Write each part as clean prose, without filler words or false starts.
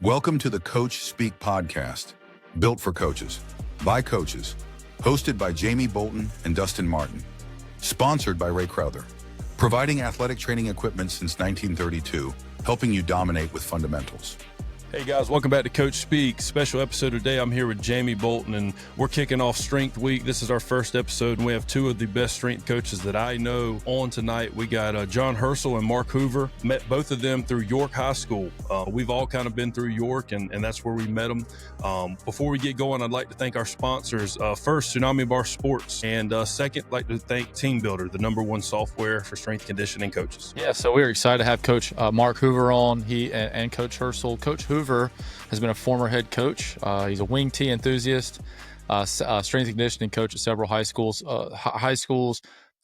Welcome to the Coach Speak podcast, built for coaches, by coaches, hosted by Jamie Bolton and Dustin Martin, sponsored by Ray Crowther, providing athletic training equipment since 1932, helping you dominate with fundamentals. Hey guys, welcome back to Coach Speak. Special episode today. I'm here with Jamie Bolton, and we're kicking off Strength Week. This is our first episode, and we have two of the best strength coaches that I know on tonight. We got John Hersel and Mark Hoover. Met both of them through York High School. We've all kind of been through York, and that's where we met them. Before we get going, I'd like to thank our sponsors. First, Tsunami Bar Sports, and second, I'd like to thank Team Builder, the #1 software for strength conditioning coaches. Yeah, so we're excited to have Coach Mark Hoover on. He and Coach Hersel. Coach Hoover has been a former head coach. He's a wing tee enthusiast, strength and conditioning coach at several high schools,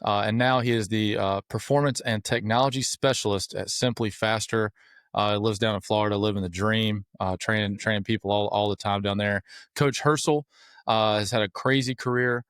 and now he is the performance and technology specialist at Simply Faster. Lives down in Florida, living the dream, training people all the time down there. Coach Hersel has had a crazy career,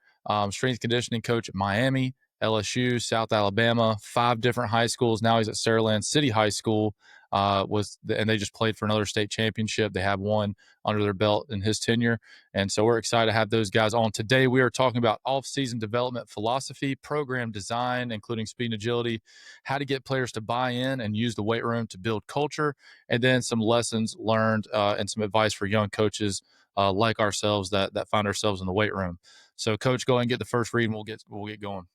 strength and conditioning coach at Miami, LSU, South Alabama, 5 different high schools. Now he's at Saraland City High School. And they just played for another state championship. They have one under their belt in his tenure. And so we're excited to have those guys on. Today, we are talking about off-season development philosophy, program design, including speed and agility, how to get players to buy in and use the weight room to build culture, and then some lessons learned and some advice for young coaches like ourselves that find ourselves in the weight room. So, Coach, go ahead and get the first read, and we'll get going.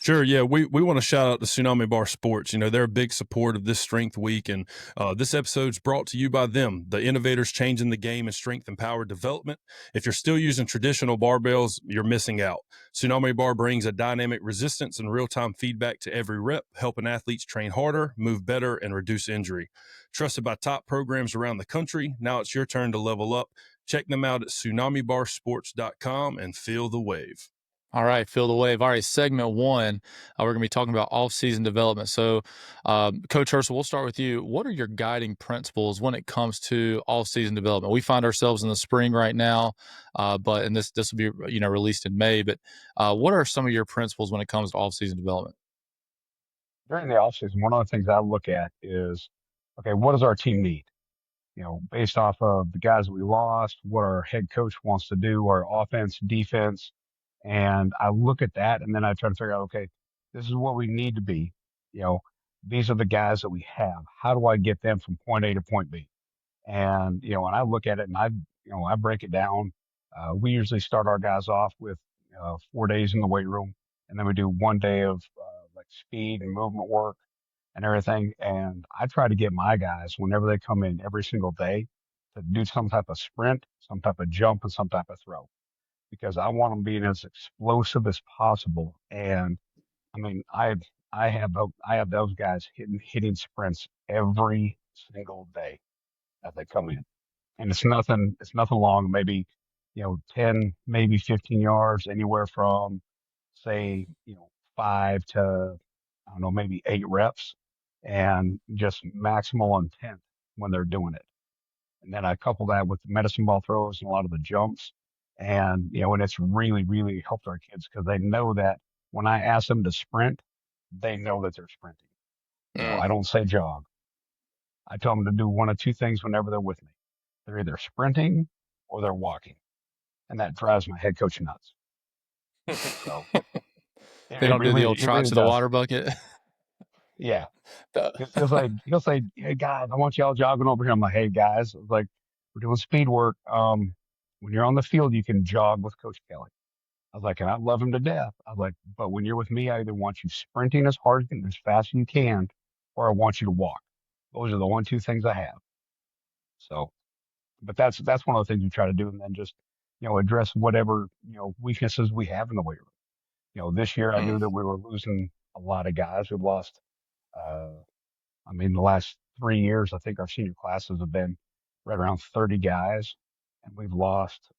Sure. Yeah. We want to shout out to Tsunami Bar Sports. You know, they're a big support of this Strength Week. And this episode's brought to you by them, the innovators changing the game in strength and power development. If you're still using traditional barbells, you're missing out. Tsunami Bar brings a dynamic resistance and real-time feedback to every rep, helping athletes train harder, move better, and reduce injury. Trusted by top programs around the country, now it's your turn to level up. Check them out at tsunamibarsports.com and feel the wave. All right, feel the wave. All right, segment 1, we're going to be talking about off-season development. So, Coach Hersel, we'll start with you. What are your guiding principles when it comes to off-season development? We find ourselves in the spring right now, and this will be released in May. But what are some of your principles when it comes to off-season development? During the offseason, one of the things I look at is, okay, what does our team need? You know, based off of the guys we lost, what our head coach wants to do, our offense, defense. And I look at that, and then I try to figure out, okay, this is what we need to be. You know, these are the guys that we have. How do I get them from point A to point B? And, when I look at it and I break it down, we usually start our guys off with 4 days in the weight room, and then we do 1 day of like speed and movement work and everything. And I try to get my guys, whenever they come in every single day, to do some type of sprint, some type of jump, and some type of throw, because I want them being as explosive as possible. And I mean, I have those guys hitting sprints every single day as they come in, and it's nothing long, maybe 10, maybe 15 yards, anywhere from say 5 to I don't know, maybe 8 reps, and just maximal intent when they're doing it. And then I couple that with the medicine ball throws and a lot of the jumps. And, and it's really, really helped our kids, because they know that when I ask them to sprint, they know that they're sprinting. I don't say jog. I tell them to do one of 2 things whenever they're with me. They're either sprinting or they're walking. And that drives my head coach nuts. So They don't do the old trot to the water bucket. Yeah. He'll say, hey guys, I want y'all jogging over here. I'm like, hey guys, we're doing speed work. When you're on the field, you can jog with Coach Kelly. I was like, and I love him to death. I was like, but when you're with me, I either want you sprinting as hard and as fast as you can, or I want you to walk. Those are the 1-2 things I have. So, but that's one of the things we try to do, and then just, address whatever, weaknesses we have in the weight room. This year I knew that we were losing a lot of guys. We've lost, the last 3 years, I think our senior classes have been right around 30 guys. And we've lost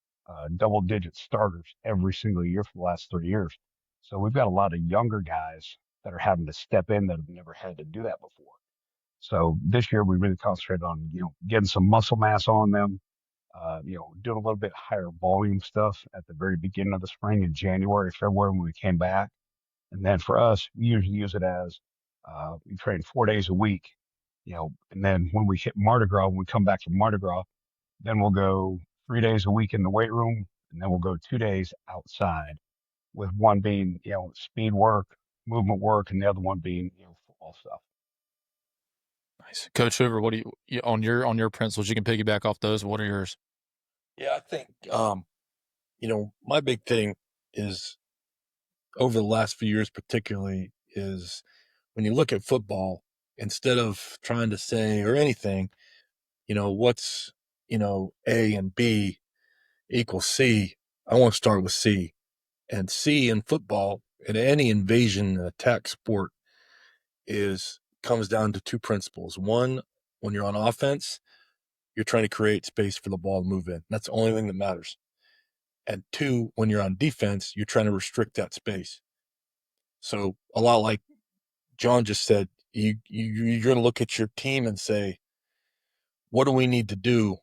double-digit starters every single year for the last 3 years. So we've got a lot of younger guys that are having to step in that have never had to do that before. So this year we really concentrated on, getting some muscle mass on them, doing a little bit higher volume stuff at the very beginning of the spring in January, February when we came back. And then for us, we usually use it as we train 4 days a week, And then when we hit Mardi Gras, when we come back from Mardi Gras, then we'll go 3 days a week in the weight room, and then we'll go 2 days outside, with one being, speed work, movement work, and the other one being, football stuff. Nice. Coach Hoover, what do you on your principles? You can piggyback off those. What are yours? Yeah, I think, my big thing is over the last few years, particularly, is when you look at football, instead of trying to say or anything, what's, A and B equals C, I want to start with C. And C in football, in any invasion attack sport, comes down to two principles. One, when you're on offense, you're trying to create space for the ball to move in. That's the only thing that matters. And two, when you're on defense, you're trying to restrict that space. So a lot like John just said, you're going to look at your team and say, what do we need to do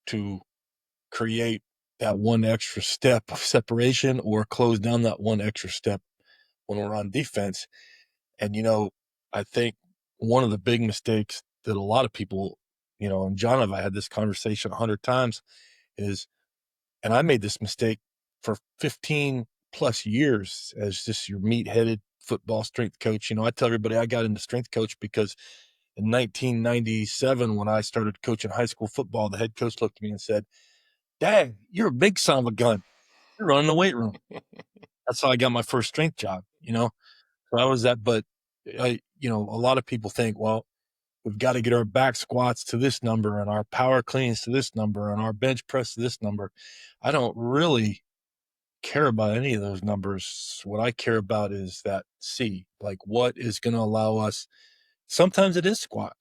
to create that one extra step of separation or close down that one extra step when we're on defense? And, I think one of the big mistakes that a lot of people, and John and I had this conversation 100 times is, and I made this mistake for 15 plus years as just your meat-headed football strength coach. I tell everybody I got into strength coach because in 1997, when I started coaching high school football, the head coach looked at me and said, "Dang, you're a big son of a gun. You're running the weight room." That's how I got my first strength job, So I was that, but a lot of people think, well, we've got to get our back squats to this number and our power cleans to this number and our bench press to this number. I don't really care about any of those numbers. What I care about is that C, like what is going to allow us. Sometimes it is squat,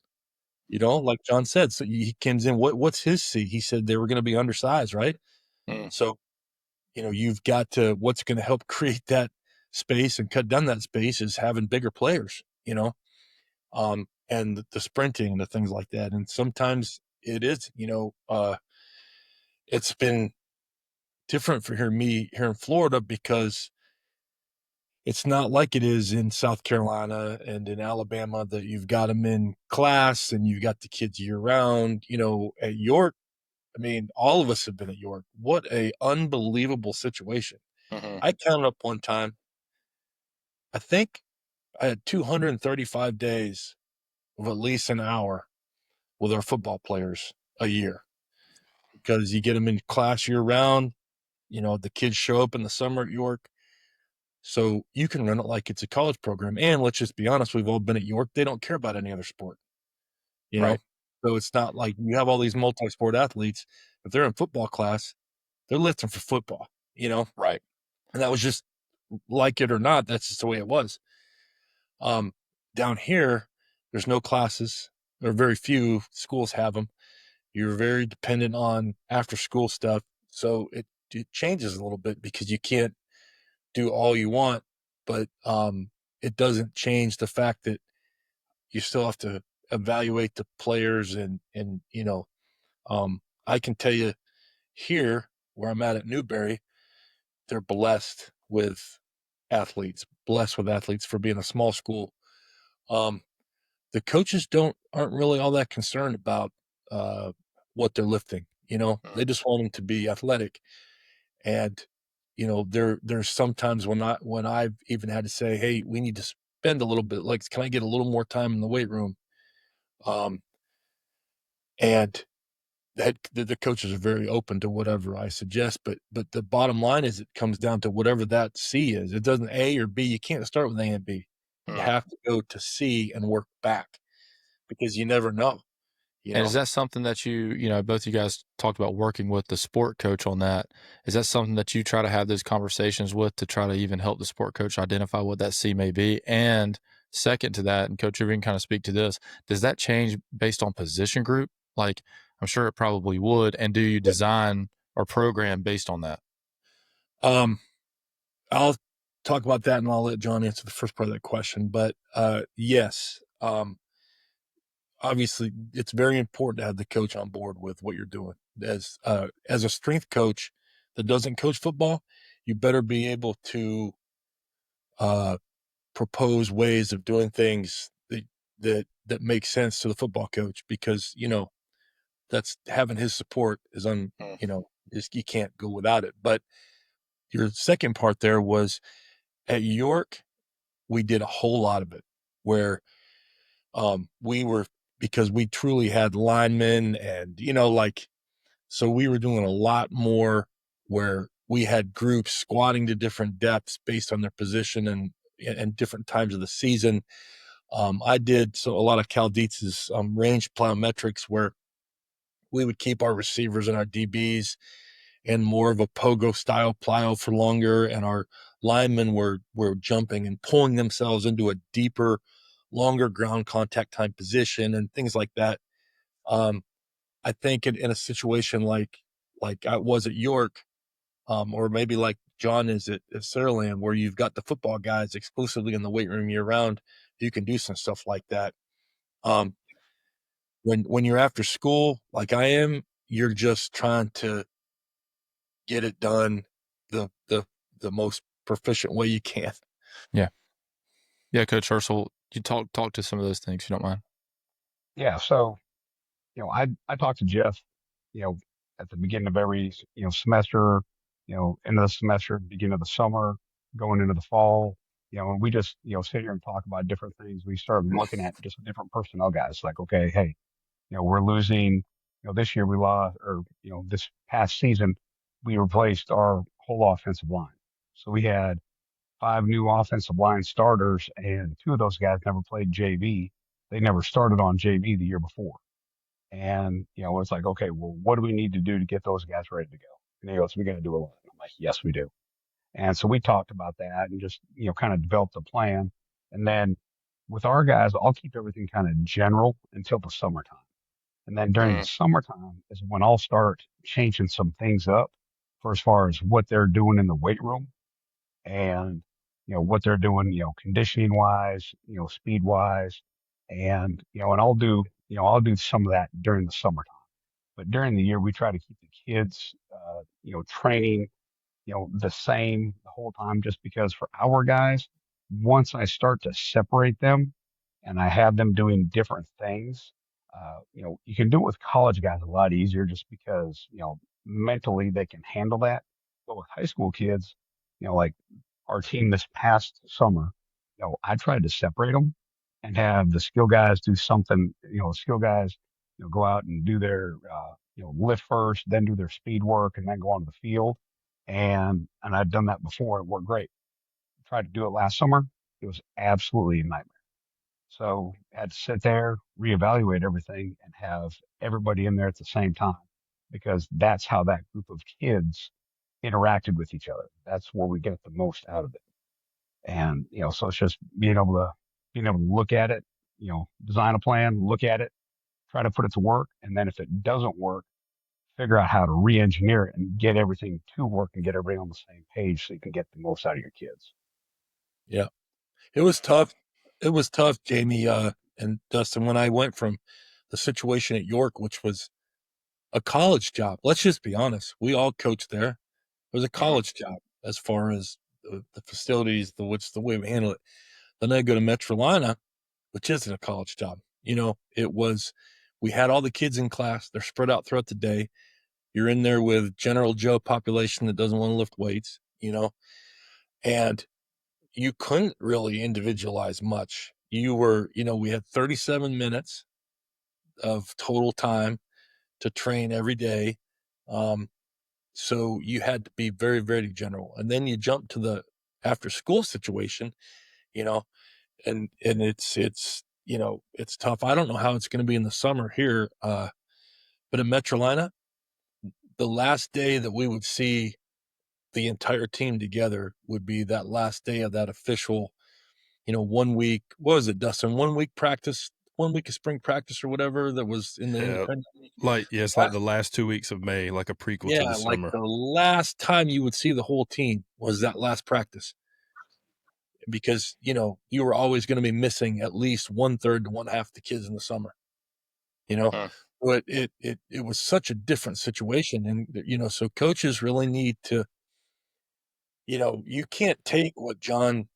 like John said. So he comes in, what's his C? He said they were going to be undersized, right? So, you've got to, what's going to help create that space and cut down that space is having bigger players, and the sprinting and the things like that. And sometimes it is, it's been different for me here in Florida because it's not like it is in South Carolina and in Alabama that you've got them in class and you've got the kids year round. At York, I mean, all of us have been at York. What a unbelievable situation. I counted up one time, I think I had 235 days of at least an hour with our football players a year because you get them in class year round. The kids show up in the summer at York. So you can run it like it's a college program. And let's just be honest, we've all been at York. They don't care about any other sport, you know? Right. So it's not like you have all these multi-sport athletes. If they're in football class, they're lifting for football, Right. And that was just, like it or not, that's just the way it was. Down here, there's no classes. There are very few. Schools have them. You're very dependent on after school stuff. So it changes a little bit because you can't do all you want, but it doesn't change the fact that you still have to evaluate the players and I can tell you here where I'm at Newberry, they're blessed with athletes for being a small school. The coaches aren't really all that concerned about what they're lifting. They just want them to be athletic. And there's sometimes when I've even had to say, hey, we need to spend a little bit. Like, can I get a little more time in the weight room? And that the coaches are very open to whatever I suggest. But the bottom line is it comes down to whatever that C is. It doesn't A or B. You can't start with A and B. You have to go to C and work back because you never know. And is that something that both you guys talked about working with the sport coach on that? Is that something that you try to have those conversations with to try to even help the sport coach identify what that C may be? And second to that, and Coach Hoover can kind of speak to this, does that change based on position group? Like, I'm sure it probably would. And do you design or program based on that? I'll talk about that and I'll let John answer the first part of that question. But yes, obviously it's very important to have the coach on board with what you're doing. As a strength coach that doesn't coach football, you better be able to propose ways of doing things that that makes sense to the football coach, because, that's having his support is you can't go without it. But your second part there was at York, we did a whole lot of it where we were, because we truly had linemen and, so we were doing a lot more where we had groups squatting to different depths based on their position and different times of the season. I did a lot of Cal Dietz's range plyometrics, where we would keep our receivers and our DBs in more of a pogo style plyo for longer, and our linemen were jumping and pulling themselves into a deeper, longer ground contact time position and things like that. I think in a situation like I was at York, or maybe like John is at Sutherland, where you've got the football guys exclusively in the weight room year round, you can do some stuff like that. When you're after school, like I am, you're just trying to get it done the most proficient way you can. Yeah. Coach Hersel, you talk to some of those things, if you don't mind. Yeah. So, I talked to Jeff, at the beginning of every, semester, end of the semester, beginning of the summer, going into the fall, and we just, sit here and talk about different things. We started looking at just different personnel guys, like, okay, hey, we're losing, this year we lost, or, this past season, we replaced our whole offensive line. So we had 5 new offensive line starters, and 2 of those guys never played JV. They never started on JV the year before. And, it's like, okay, well, what do we need to do to get those guys ready to go? And he goes, we got to do a lot. I'm like, yes, we do. And so we talked about that and just, kind of developed a plan. And then with our guys, I'll keep everything kind of general until the summertime. And then during the summertime is when I'll start changing some things up for as far as what they're doing in the weight room and, what they're doing, conditioning wise, speed wise. And, and I'll do some of that during the summertime. But during the year, we try to keep the kids, training, the same the whole time, just because for our guys, once I start to separate them and I have them doing different things, you can do it with college guys a lot easier just because, mentally they can handle that. But with high school kids, like our team this past summer, I tried to separate them and have the skill guys do something, skill guys, go out and do their, lift first, then do their speed work and then go onto the field. And I'd done that before. It worked great. Tried to do it last summer. It was absolutely a nightmare. So I had to sit there, reevaluate everything and have everybody in there at the same time, because that's how that group of kids interacted with each other. That's where we get the most out of it. And, so it's just being able to look at it, design a plan, look at it, try to put it to work. And then if it doesn't work, figure out how to re-engineer it and get everything to work and get everybody on the same page so you can get the most out of your kids. Yeah. It was tough. It was tough, Jamie, and Dustin, when I went from the situation at York, which was a college job. Let's just be honest. We all coached there. It was a college job as far as the facilities, the way we handle it. Then I go to Metrolina, which isn't a college job. We had all the kids in class. They're spread out throughout the day. You're in there with general Joe population that doesn't want to lift weights, and you couldn't really individualize much. We had 37 minutes of total time to train every day. So you had to be very, very general. And then you jump to the after school situation, and it's tough. I don't know how it's going to be in the summer here. But in Metrolina, the last day that we would see the entire team together would be that last day of that official, 1 week. What was it, Dustin? 1 week practice, 1 week of spring practice or whatever that was in the independent. It's like the last 2 weeks of May, like a prequel to the summer. Like the last time you would see the whole team was that last practice, because you were always going to be missing at least 1/3 to 1/2 the kids in the summer. But it was such a different situation, and so coaches really need to, you can't take what John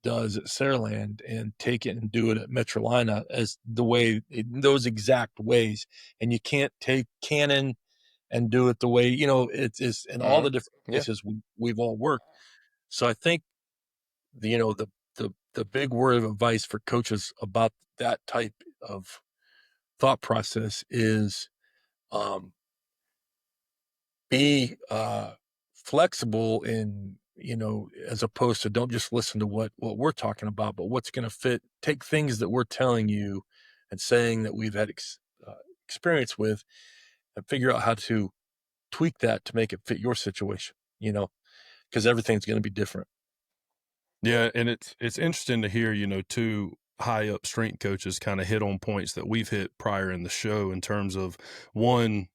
does at Saraland and take it and do it at Metrolina as the way, in those exact ways. And you can't take Canon and do it the way, it's in all the different places we've all worked. So I think the big word of advice for coaches about that type of thought process is be flexible in, as opposed to don't just listen to what we're talking about, but what's going to fit. Take things that we're telling you and saying that we've had experience with, and figure out how to tweak that to make it fit your situation, because everything's going to be different. Yeah, and it's interesting to hear, two high up strength coaches kind of hit on points that we've hit prior in the show in terms of, one,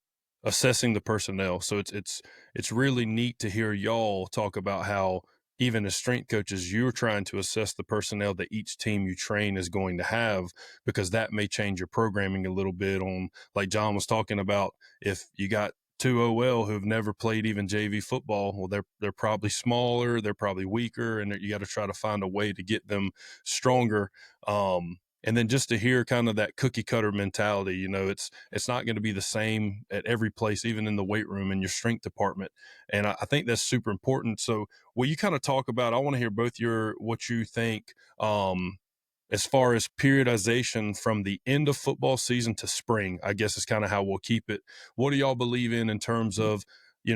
assessing the personnel. So it's really neat to hear y'all talk about how even as strength coaches, you're trying to assess the personnel that each team you train is going to have, because that may change your programming a little bit on, like John was talking about, if you got two OL who've never played even JV football, well, they're probably smaller, they're probably weaker, and you got to try to find a way to get them stronger. And then just to hear kind of that cookie cutter mentality, it's not going to be the same at every place, even in the weight room in your strength department. And I think that's super important. So will you kind of talk about, I want to hear both what you think, as far as periodization from the end of football season to spring, I guess is kind of how we'll keep it. What do y'all believe in terms of,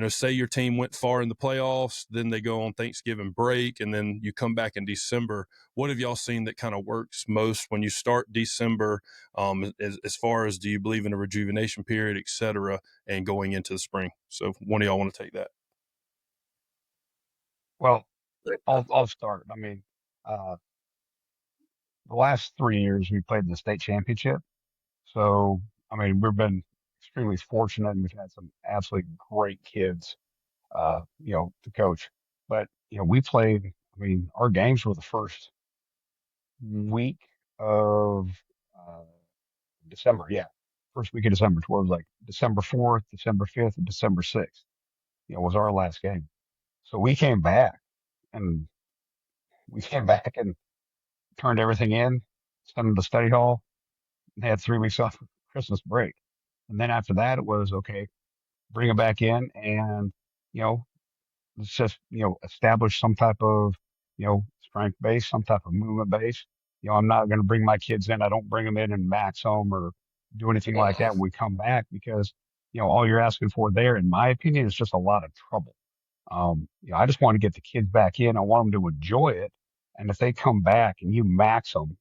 say your team went far in the playoffs, then they go on Thanksgiving break, and then you come back in December. What have y'all seen that kind of works most when you start December, as far as, do you believe in a rejuvenation period, et cetera, and going into the spring? So one of y'all want to take that? Well, I'll start. I mean, the last 3 years we played in the state championship. So, I mean, we've been extremely fortunate, and we've had some absolutely great kids, to coach. But, we played, I mean, our games were the first week of uh, December. Yeah. First week of December, towards like December 4th, December 5th, and December 6th, was our last game. So and we came back and turned everything in, sent them to study hall. They had 3 weeks off for Christmas break. And then after that, it was okay, bring them back in and, you know, let's just, establish some type of, strength base, some type of movement base. I'm not going to bring my kids in. I don't bring them in and max them or do anything like that when we come back, because, all you're asking for there, in my opinion, is just a lot of trouble. I just want to get the kids back in. I want them to enjoy it. And if they come back and you max them,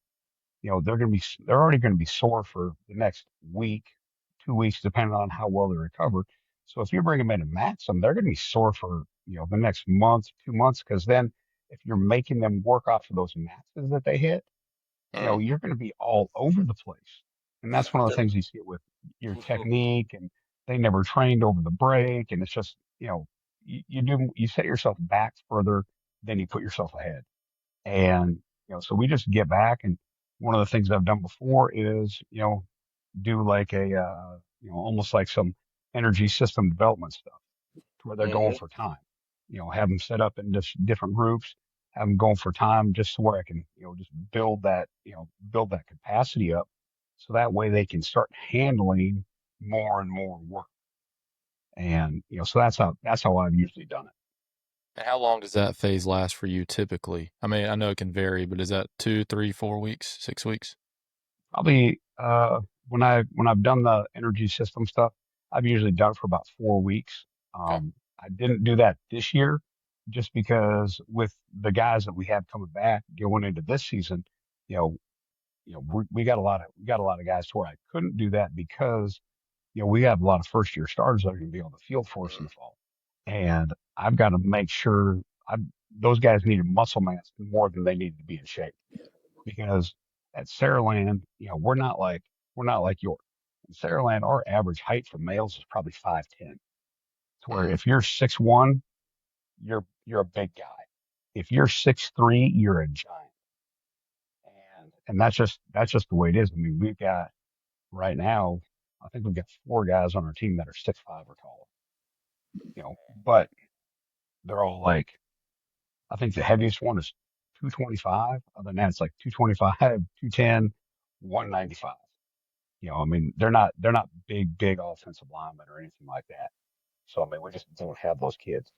they're already going to be sore for the next week, 2 weeks, depending on how well they recover. So if you bring them in and max them, they're going to be sore for, the next month, 2 months. Cause then if you're making them work off of those maxes that they hit, you're going to be all over the place. And that's one of the things you see with your technique, and they never trained over the break. And it's just, you set yourself back further than you put yourself ahead. And, so we just get back. And one of the things I've done before is, do like almost like some energy system development stuff to where they're going for time, have them set up in just different groups, have them going for time, just so where I can, just build that capacity up. So that way they can start handling more and more work. And, so that's how I've usually done it. And how long does that phase last for you typically? I mean, I know it can vary, but is that 2, 3, 4 weeks, 6 weeks? Probably when I've done the energy system stuff, I've usually done it for about 4 weeks. Okay. I didn't do that this year just because with the guys that we have coming back going into this season, you know, we got a lot of guys to where I couldn't do that because we have a lot of first year starters that are going to be on the field for us in the fall, and I've got to make sure those guys needed muscle mass more than they needed to be in shape, because at Saraland, we're not like York. In Saraland, our average height for males is probably 5'10". To where if you're 6'1", you're a big guy. If you're 6'3", you're a giant. And that's just the way it is. I mean, we've got right now, I think we've got 4 guys on our team that are 6'5" or taller. But they're all like, I think the heaviest one is 225. Other than that, it's like 225, 210, 195. I mean, they're not big offensive linemen or anything like that. So I mean, we just don't have those kids.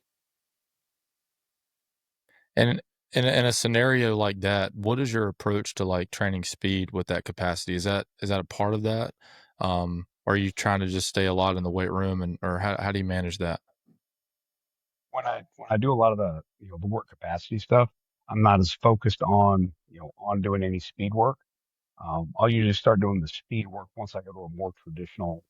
And in a scenario like that, what is your approach to like training speed with that capacity? Is that a part of that? Or are you trying to just stay a lot in the weight room, and or how do you manage that? When I do a lot of the the work capacity stuff, I'm not as focused on on doing any speed work. I'll usually start doing the speed work once I go to a more traditional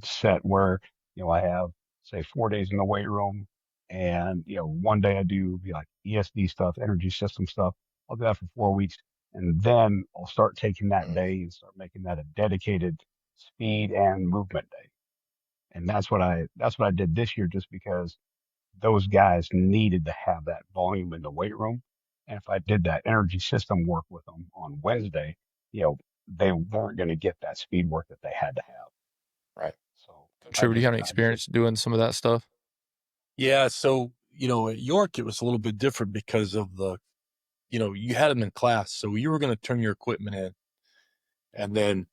set where I have say 4 days in the weight room, and one day I do be like ESD stuff, energy system stuff. I'll do that for 4 weeks, and then I'll start taking that day and start making that a dedicated speed and movement day. And that's what I did this year, just because those guys needed to have that volume in the weight room. And if I did that energy system work with them on Wednesday, they weren't going to get that speed work that they had to have. Right. So Trevor, do you have any I just experience doing some of that stuff? Yeah. So, at York, it was a little bit different because of you had them in class. So you were going to turn your equipment in, and then,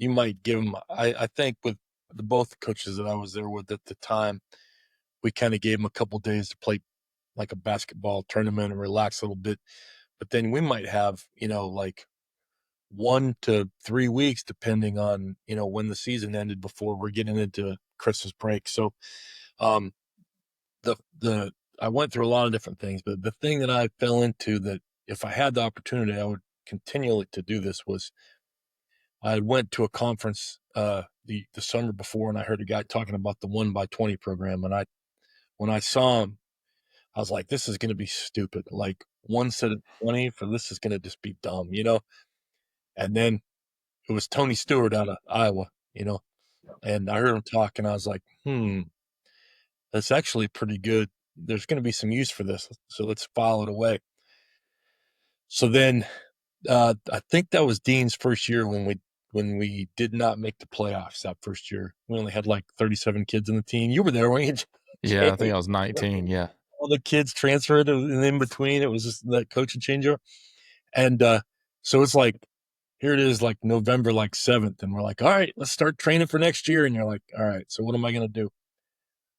you might give them, I think with both coaches that I was there with at the time, we kind of gave them a couple days to play like a basketball tournament and relax a little bit. But then we might have, like 1 to 3 weeks, depending on, when the season ended before we're getting into Christmas break. So, um, the I went through a lot of different things, but the thing that I fell into that if I had the opportunity, I would continually to do this was I went to a conference the summer before, and I heard a guy talking about the 1x20 program, and when I saw him, I was like, this is going to be stupid. Like one set of 20 for this is going to just be dumb. And then it was Tony Stewart out of Iowa, and I heard him talk, and I was like, that's actually pretty good. There's going to be some use for this. So let's file it away. So then I think that was Dean's first year when we did not make the playoffs that first year. We only had like 37 kids in the team. You were there, weren't you, Yeah, I think Jamie? I was 19. Yeah. All the kids transferred, and in between, it was just that coaching changeover. And so it's like, here it is, like November, like 7th, and we're like, all right, let's start training for next year. And you're like, all right, so what am I going to do?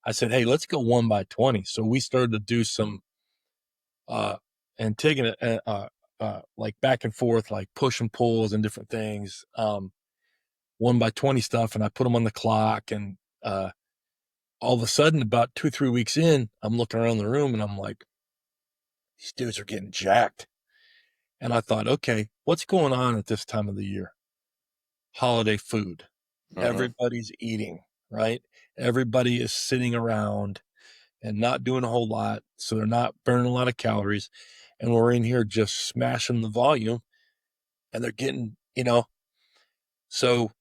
I said, hey, let's go 1x20. So we started to do some and taking it like back and forth, like push and pulls and different things, 1x20 stuff. And I put them on the clock. And all of a sudden, about 2 or 3 weeks in, I'm looking around the room and I'm like, these dudes are getting jacked. And I thought, okay, what's going on at this time of the year? Holiday food. Everybody's eating, right? Everybody is sitting around and not doing a whole lot. So they're not burning a lot of calories. And we're in here just smashing the volume, and they're getting. So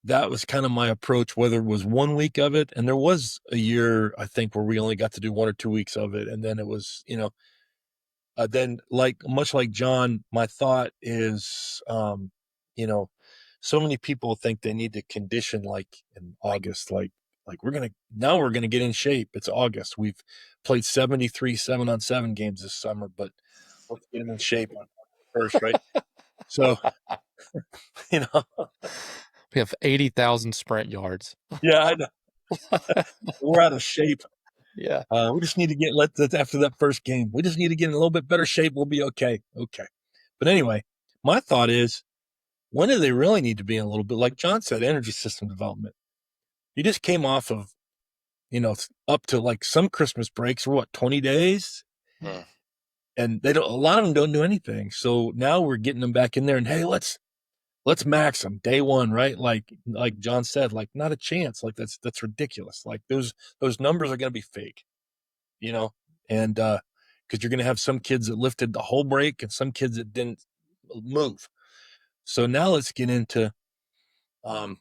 that was kind of my approach, whether it was 1 week of it. And there was a year, I think, where we only got to do 1 or 2 weeks of it. And then it was, then like much like John, my thought is, you know, so many people think they need to condition like in August, like we're gonna get in shape. It's August. We've played 73 7-on-7 games this summer, but let's get in shape on first, right? So, you know, We have 80,000 sprint yards. yeah, I know. We're out of shape. Yeah. We just need to after that first game, we just need to get in a little bit better shape. We'll be okay. Okay. But anyway, my thought is, when do they really need to be in a little bit? Like John said, energy system development. You just came off of, up to like some Christmas breaks were 20 days? Mm. And a lot of them don't do anything. So now we're getting them back in there and, hey, let's max them day one, right? Like John said, like not a chance. Like that's ridiculous. Like those numbers are going to be fake, you know? And, cause you're going to have some kids that lifted the whole break and some kids that didn't move. So now let's get into, um,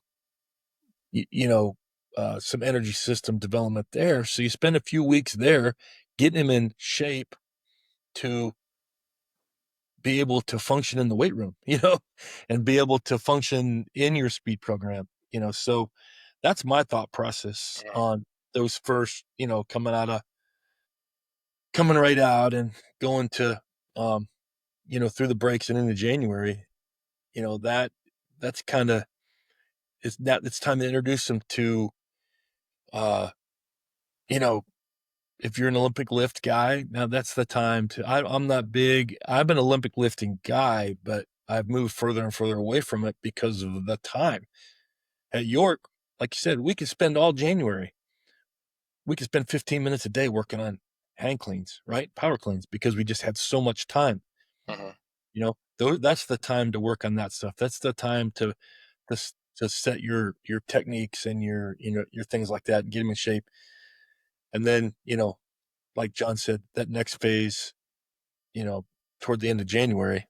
some energy system development there. So you spend a few weeks there getting him in shape to be able to function in the weight room, and be able to function in your speed program. So that's my thought process on those first, coming out of coming right out and going to, through the breaks and into January, that's kind of, it's time to introduce them to, you know, if you're an Olympic lift guy, now that's the time to, I'm not big. I'm an Olympic lifting guy, but I've moved further and further away from it because of the time. At York, like you said, we could spend all January. We could spend 15 minutes a day working on hang cleans, right? Power cleans, because we just had so much time. That's the time to work on that stuff. That's the time to set your techniques and your things like that and get them in shape. And then, like John said, that next phase, toward the end of January,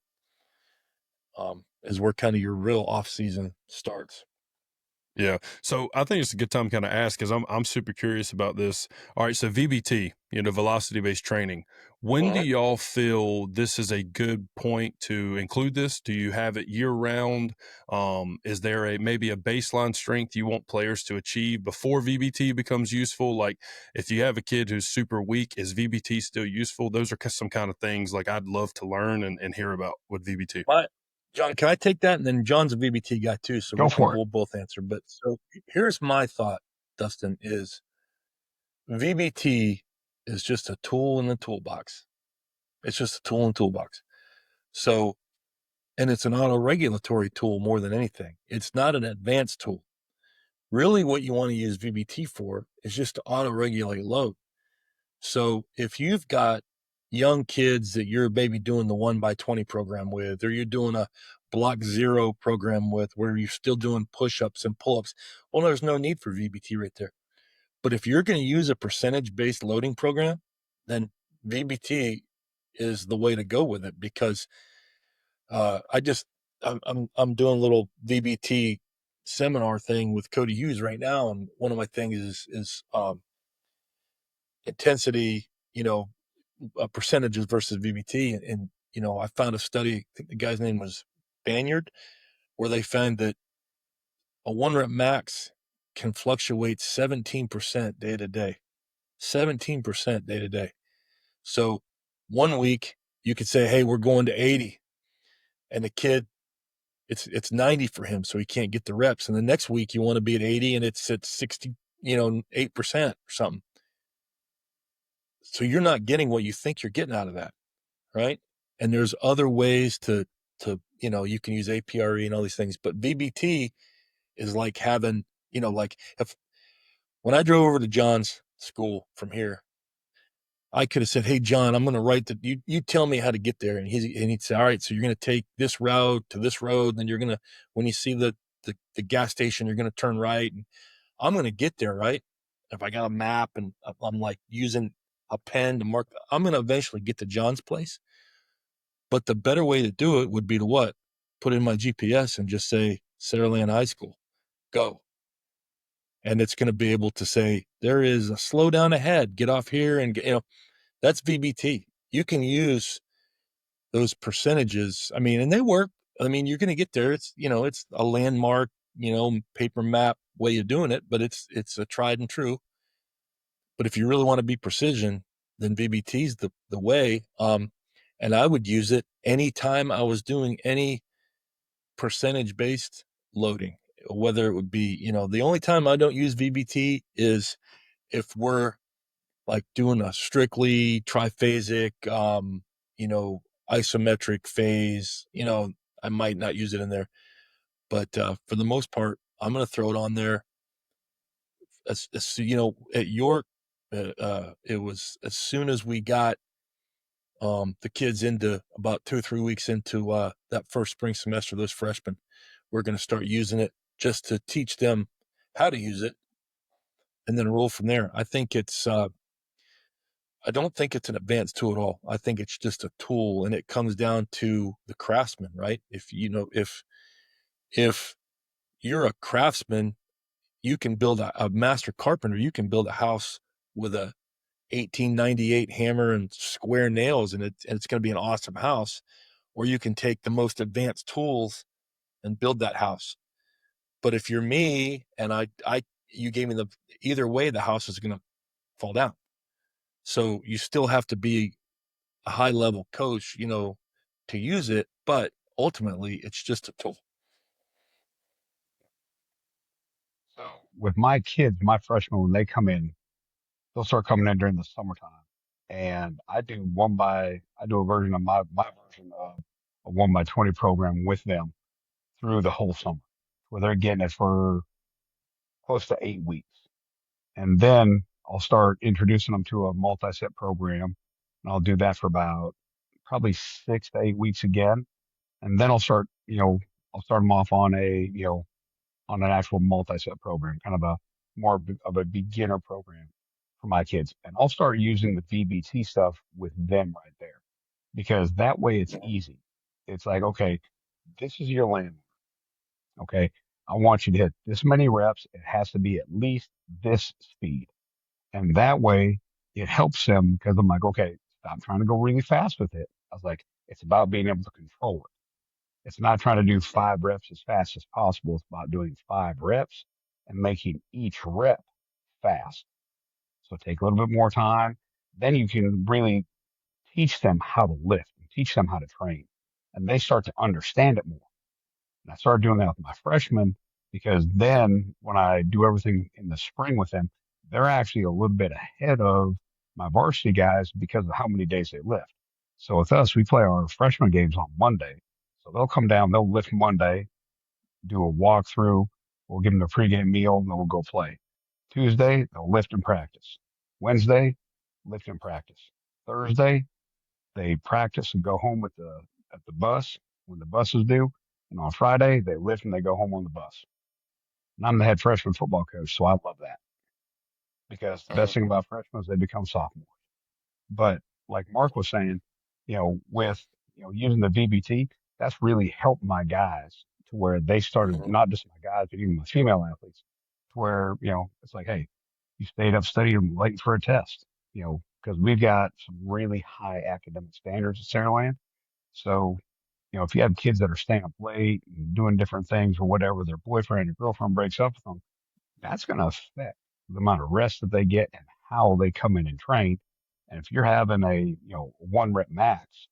is where kind of your real off season starts. Yeah. So I think it's a good time to kind of ask, because I'm super curious about this. All right. So VBT, velocity based training. When do y'all feel this is a good point to include this? Do you have it year round? Is there maybe a baseline strength you want players to achieve before VBT becomes useful? Like if you have a kid who's super weak, is VBT still useful? Those are some kind of things like I'd love to learn and hear about with VBT. John, can I take that? And then John's a VBT guy too, so we'll both answer. But so here's my thought, Dustin, is VBT is just a tool in the toolbox. It's just a tool in the toolbox. So, and it's an auto-regulatory tool more than anything. It's not an advanced tool. Really what you want to use VBT for is just to auto-regulate load. So if you've got young kids that you're maybe doing the 1x20 program with, or you're doing a block 0 program with, where you're still doing push-ups and pull-ups, well, there's no need for VBT right there. But if you're going to use a percentage-based loading program, then VBT is the way to go with it, because I'm doing a little VBT seminar thing with Cody Hughes right now, and one of my things is intensity, percentages versus VBT. And, I found a study, I think the guy's name was Banyard, where they found that a 1 rep max can fluctuate 17% day to day. 17% day to day. So 1 week you could say, hey, we're going to 80. And the kid, it's 90 for him, so he can't get the reps. And the next week you want to be at 80 and it's at 60, 8% or something. So you're not getting what you think you're getting out of that, right? And there's other ways to you can use APRE and all these things, but VBT is like having, like when I drove over to John's school from here, I could have said, hey, John, I'm going to write you tell me how to get there. And he'd say, all right, so you're going to take this route to this road. And then you're going to, when you see the gas station, you're going to turn right. And I'm going to get there, right? If I got a map and I'm like using a pen to mark, I'm going to eventually get to John's place. But the better way to do it would be to what? Put in my GPS and just say, Saraland High School, go. And it's going to be able to say, there is a slowdown ahead, get off here. And, that's VBT. You can use those percentages. I mean, and they work. I mean, you're going to get there. It's, it's a landmark, paper map way of doing it, but it's a tried and true. But if you really want to be precision, then VBT is the way. And I would use it anytime I was doing any percentage-based loading, whether it would be, the only time I don't use VBT is if we're like doing a strictly triphasic, isometric phase, I might not use it in there. But for the most part, I'm going to throw it on there. At York, it was as soon as we got the kids into about 2 or 3 weeks into that first spring semester, those freshmen, we're going to start using it just to teach them how to use it and then roll from there. I think I don't think it's an advanced tool at all. I think it's just a tool, and it comes down to the craftsman, right? If you're a craftsman, you can build a master carpenter. You can build a house with a 1898 hammer and square nails, and it's going to be an awesome house. Or you can take the most advanced tools and build that house. But if you're me and you gave me either way, the house is going to fall down. So you still have to be a high level coach, to use it, but ultimately it's just a tool. So with my kids, my freshmen, when they come in, they'll start coming in during the summertime. And I do a version of my version of a 1x20 program with them through the whole summer, where they're getting it for close to 8 weeks. And then I'll start introducing them to a multi-set program, and I'll do that for about probably 6 to 8 weeks again. And then I'll start them off on on an actual multi-set program, kind of a more of a beginner program for my kids. And I'll start using the VBT stuff with them right there, because that way it's easy. It's like, okay, this is your landmark. Okay. I want you to hit this many reps. It has to be at least this speed. And that way it helps them, because I'm like, okay, stop trying to go really fast with it. I was like, it's about being able to control it. It's not trying to do 5 reps as fast as possible. It's about doing 5 reps and making each rep fast. So take a little bit more time. Then you can really teach them how to lift and teach them how to train. And they start to understand it more. And I started doing that with my freshmen, because then when I do everything in the spring with them, they're actually a little bit ahead of my varsity guys because of how many days they lift. So with us, we play our freshman games on Monday. So they'll come down, they'll lift Monday, do a walkthrough. We'll give them the pregame meal, and then we'll go play. Tuesday, they'll lift and practice. Wednesday, lift and practice. Thursday, they practice and go home at the bus when the bus is due. And on Friday, they lift and they go home on the bus. And I'm the head freshman football coach, so I love that, because the best thing about freshmen is they become sophomores. But like Mark was saying, with using the VBT, that's really helped my guys to where they started, not just my guys, but even my female athletes, to where it's like, hey, you stayed up studying late for a test, because we've got some really high academic standards at Saraland. So if you have kids that are staying up late and doing different things or whatever, their boyfriend or girlfriend breaks up with them, that's going to affect the amount of rest that they get and how they come in and train. And if you're having a 1 rep max,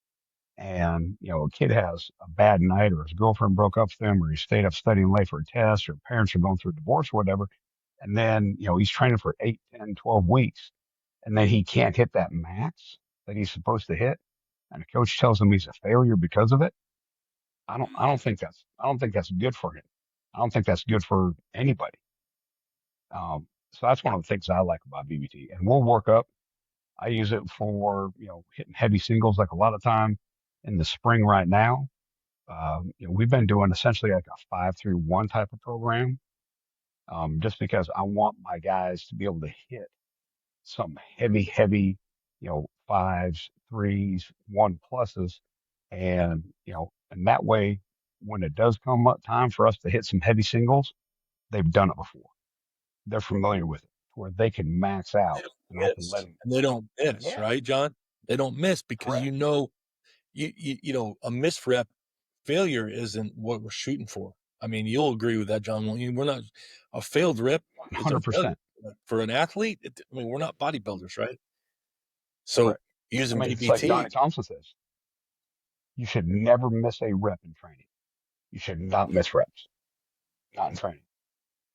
and a kid has a bad night, or his girlfriend broke up with him, or he stayed up studying late for a test, or parents are going through a divorce or whatever, and then he's training for 8, 10, 12 weeks, and then he can't hit that max that he's supposed to hit, and the coach tells him he's a failure because of it. I don't think that's good for him. I don't think that's good for anybody. So that's one of the things I like about BBT. And we'll work up. I use it for hitting heavy singles, like a lot of time in the spring right now. We've been doing essentially like a 5-3-1 type of program, just because I want my guys to be able to hit some heavy, fives, threes, 1+s, and that way, when it does come up time for us to hit some heavy singles, they've done it before. They're familiar with it, where they can max out, and I can let them. And they don't miss, Yeah, right, John? They don't miss because correct. a misrep failure isn't what we're shooting for. I mean, you'll agree with that, John. We're not a failed rep is a failure 100%. for an athlete. We're not bodybuilders, right? So Correct. using It's like VBT, Johnny Thompson says, you should never miss a rep in training. You should not miss reps, not in training.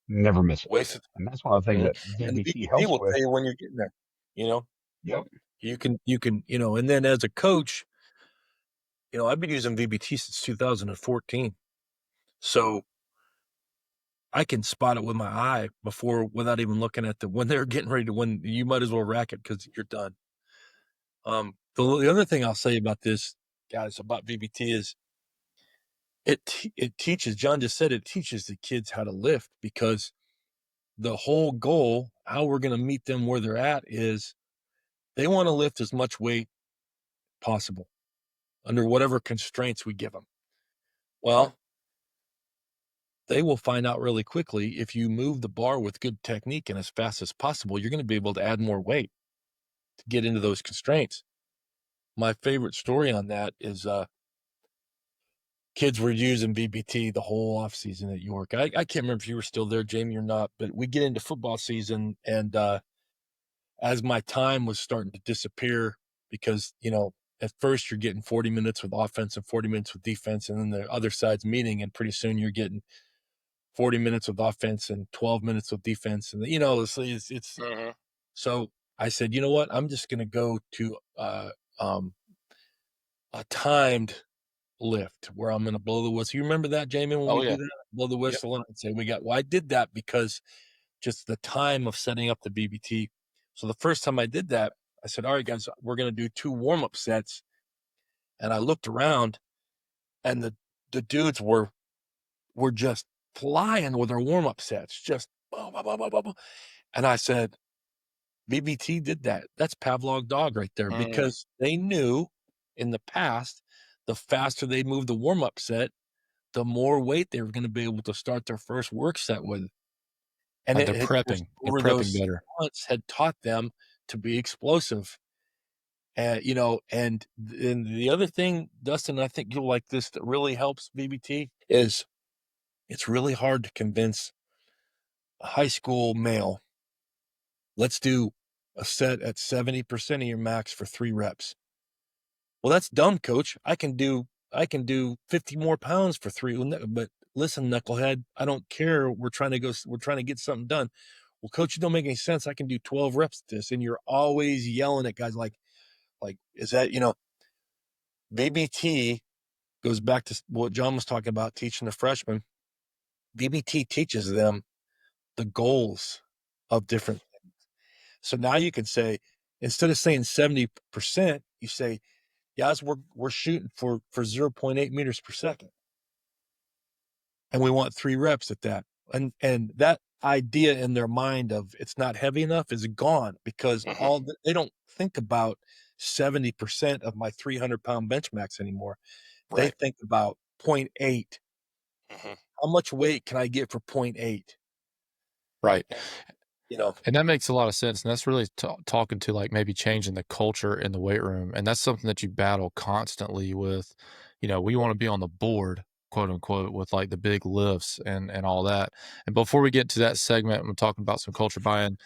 Never miss it. wasted, And that's one of the things that and VBT VBT helps will with. tell you when you're getting there. You know, Yep. you can, and then as a coach, I've been using VBT since 2014, so I can spot it with my eye without even looking at when they're getting ready to win. You might as well rack it because you're done. The other thing I'll say about this, guys, about VBT is it teaches. John just said it teaches the kids how to lift, because the whole goal, how we're going to meet them where they're at, is they want to lift as much weight possible under whatever constraints we give them. Well, they will find out really quickly, if you move the bar with good technique and as fast as possible, you're going to be able to add more weight to get into those constraints. My favorite story on that is kids were using VBT the whole off season at York. I can't remember if you were still there, Jamie, or not, but we get into football season, and as my time was starting to disappear, because, at first you're getting 40 minutes with offense and 40 minutes with defense, and then the other side's meeting, and pretty soon you're getting 40 minutes with offense and 12 minutes with defense. And, it's so I said, you know what? I'm just going to go to a timed lift where I'm going to blow the whistle. You remember that, Jamie, when Oh, we yeah. do that? Blow the whistle and say I did that because just the time of setting up the BBT. So the first time I did that, I said, all right, guys, we're going to do 2 warm-up sets. And I looked around, and the dudes were just flying with their warm-up sets, just blah, blah, blah, blah, blah, blah. And I said, BBT did that. That's Pavlov dog right there, because they knew in the past, the faster they moved the warm-up set, the more weight they were going to be able to start their first work set with. And They're prepping. They're over prepping those better. months had taught them to be explosive. And, and the other thing, Dustin, I think you'll like this, that really helps BBT is it's really hard to convince a high school male, let's do a set at 70% of your max for 3 reps. Well, that's dumb, coach. I can do 50 more pounds for 3. But listen, knucklehead, I don't care. We're trying to get something done. Well, coach, it don't make any sense. I can do 12 reps at this. And you're always yelling at guys like, is that, BBT goes back to what John was talking about, teaching the freshmen. BBT teaches them the goals of different things. So now you can say, instead of saying 70%, you say, guys, we're shooting for 0.8 meters per second. And we want 3 reps at that. And that idea in their mind of it's not heavy enough is gone, because they don't think about 70% of my 300-pound bench max anymore. They think about 0.8. How much weight can I get for 0.8? Right. You know, And that makes a lot of sense. And that's really talking to like maybe changing the culture in the weight room. And that's something that you battle constantly with. We want to be on the board, quote unquote, with like the big lifts and all that. And before we get to that segment, I'm talking about some culture buy-in.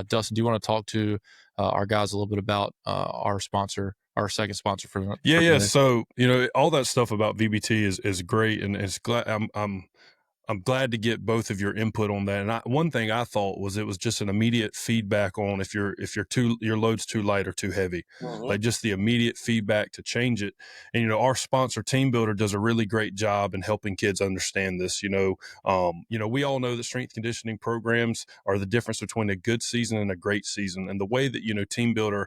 Dustin, do you want to talk to our guys a little bit about our sponsor, our second sponsor for Yeah. today? So, all that stuff about VBT is great. And it's glad I'm glad to get both of your input on that. And one thing I thought was it was just an immediate feedback on if your load's too light or too heavy, like just the immediate feedback to change it. And our sponsor Team Builder does a really great job in helping kids understand this. We all know that strength conditioning programs are the difference between a good season and a great season. And the way that Team Builder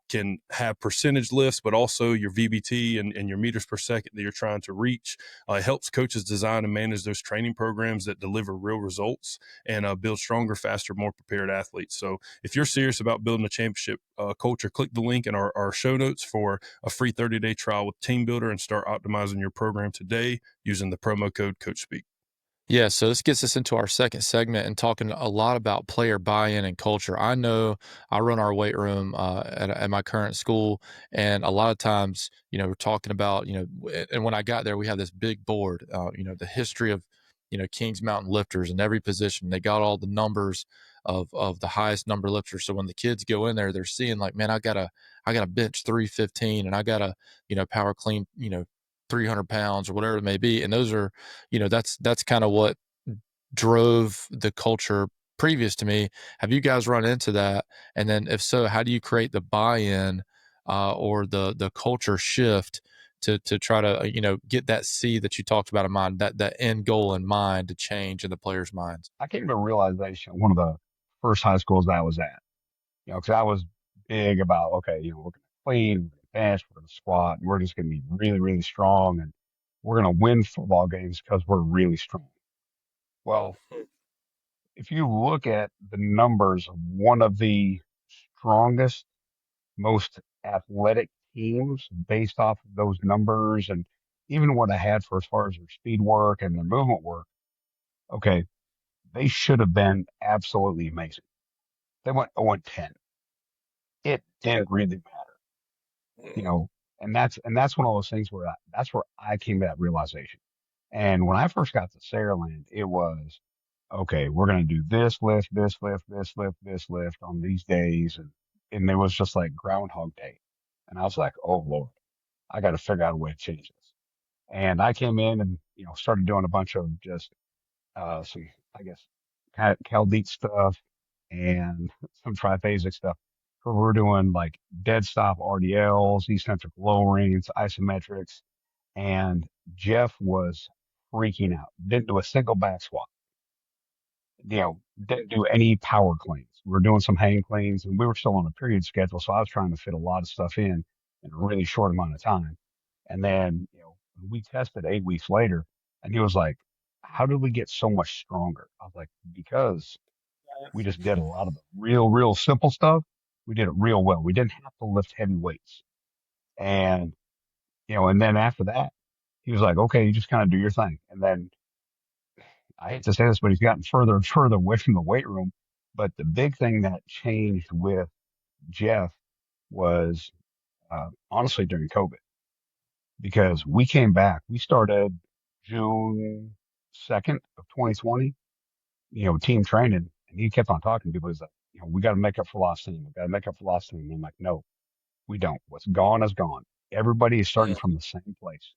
can have percentage lifts, but also your VBT and your meters per second that you're trying to reach. It helps coaches design and manage those training programs that deliver real results and build stronger, faster, more prepared athletes. So if you're serious about building a championship culture, click the link in our show notes for a free 30-day trial with Team Builder and start optimizing your program today using the promo code CoachSpeak. Yeah, so this gets us into our second segment and talking a lot about player buy-in and culture. I know I run our weight room at my current school, and a lot of times, we're talking about, and when I got there, we had this big board, the history of, Kings Mountain lifters in every position. They got all the numbers of the highest number lifters. So when the kids go in there, they're seeing like, man, I gotta bench 315, and I gotta, power clean, 300 pounds or whatever it may be. And those are, that's kind of what drove the culture previous to me. Have you guys run into that? And then if so, how do you create the buy-in or the culture shift to try to, get that seed that you talked about in mind, that end goal in mind to change in the players' minds? I came to a realization at one of the first high schools that I was at, because I was big about, okay, we're going to clean, we're going to bench, we're going to squat, and we're just going to be really, really strong. And we're going to win football games because we're really strong. Well, if you look at the numbers of one of the strongest, most athletic teams based off of those numbers and even what I had for as far as their speed work and their movement work, okay, they should have been absolutely amazing. They went 0-10. It didn't really matter, and that's one of those things where that's where I came to that realization. And when I first got to Saraland, it was okay, we're going to do this lift, this lift, this lift, this lift on these days. And it was just like Groundhog Day. And I was like, oh Lord, I got to figure out a way to change this. And I came in and, started doing a bunch of just, some, I guess, Caldite stuff and some triphasic stuff. So we're doing like dead stop RDLs, eccentric lowerings, isometrics. And Jeff was freaking out. Didn't do a single back squat. Didn't do any power cleans. We were doing some hang cleans and we were still on a period schedule. So I was trying to fit a lot of stuff in a really short amount of time. And then, we tested 8 weeks later and he was like, how did we get so much stronger? I was like, because we just did a lot of the real simple stuff. We did it real well. We didn't have to lift heavy weights. And, and then after that, he was like, okay, you just kind of do your thing. And then I hate to say this, but he's gotten further and further away from the weight room. But the big thing that changed with Jeff was honestly during COVID, because we came back. We started June 2nd of 2020, team training, and he kept on talking to people. He's like, we got to make up for lost time. We got to make up for lost time. And I'm like, no, we don't. What's gone is gone. Everybody is starting from the same place.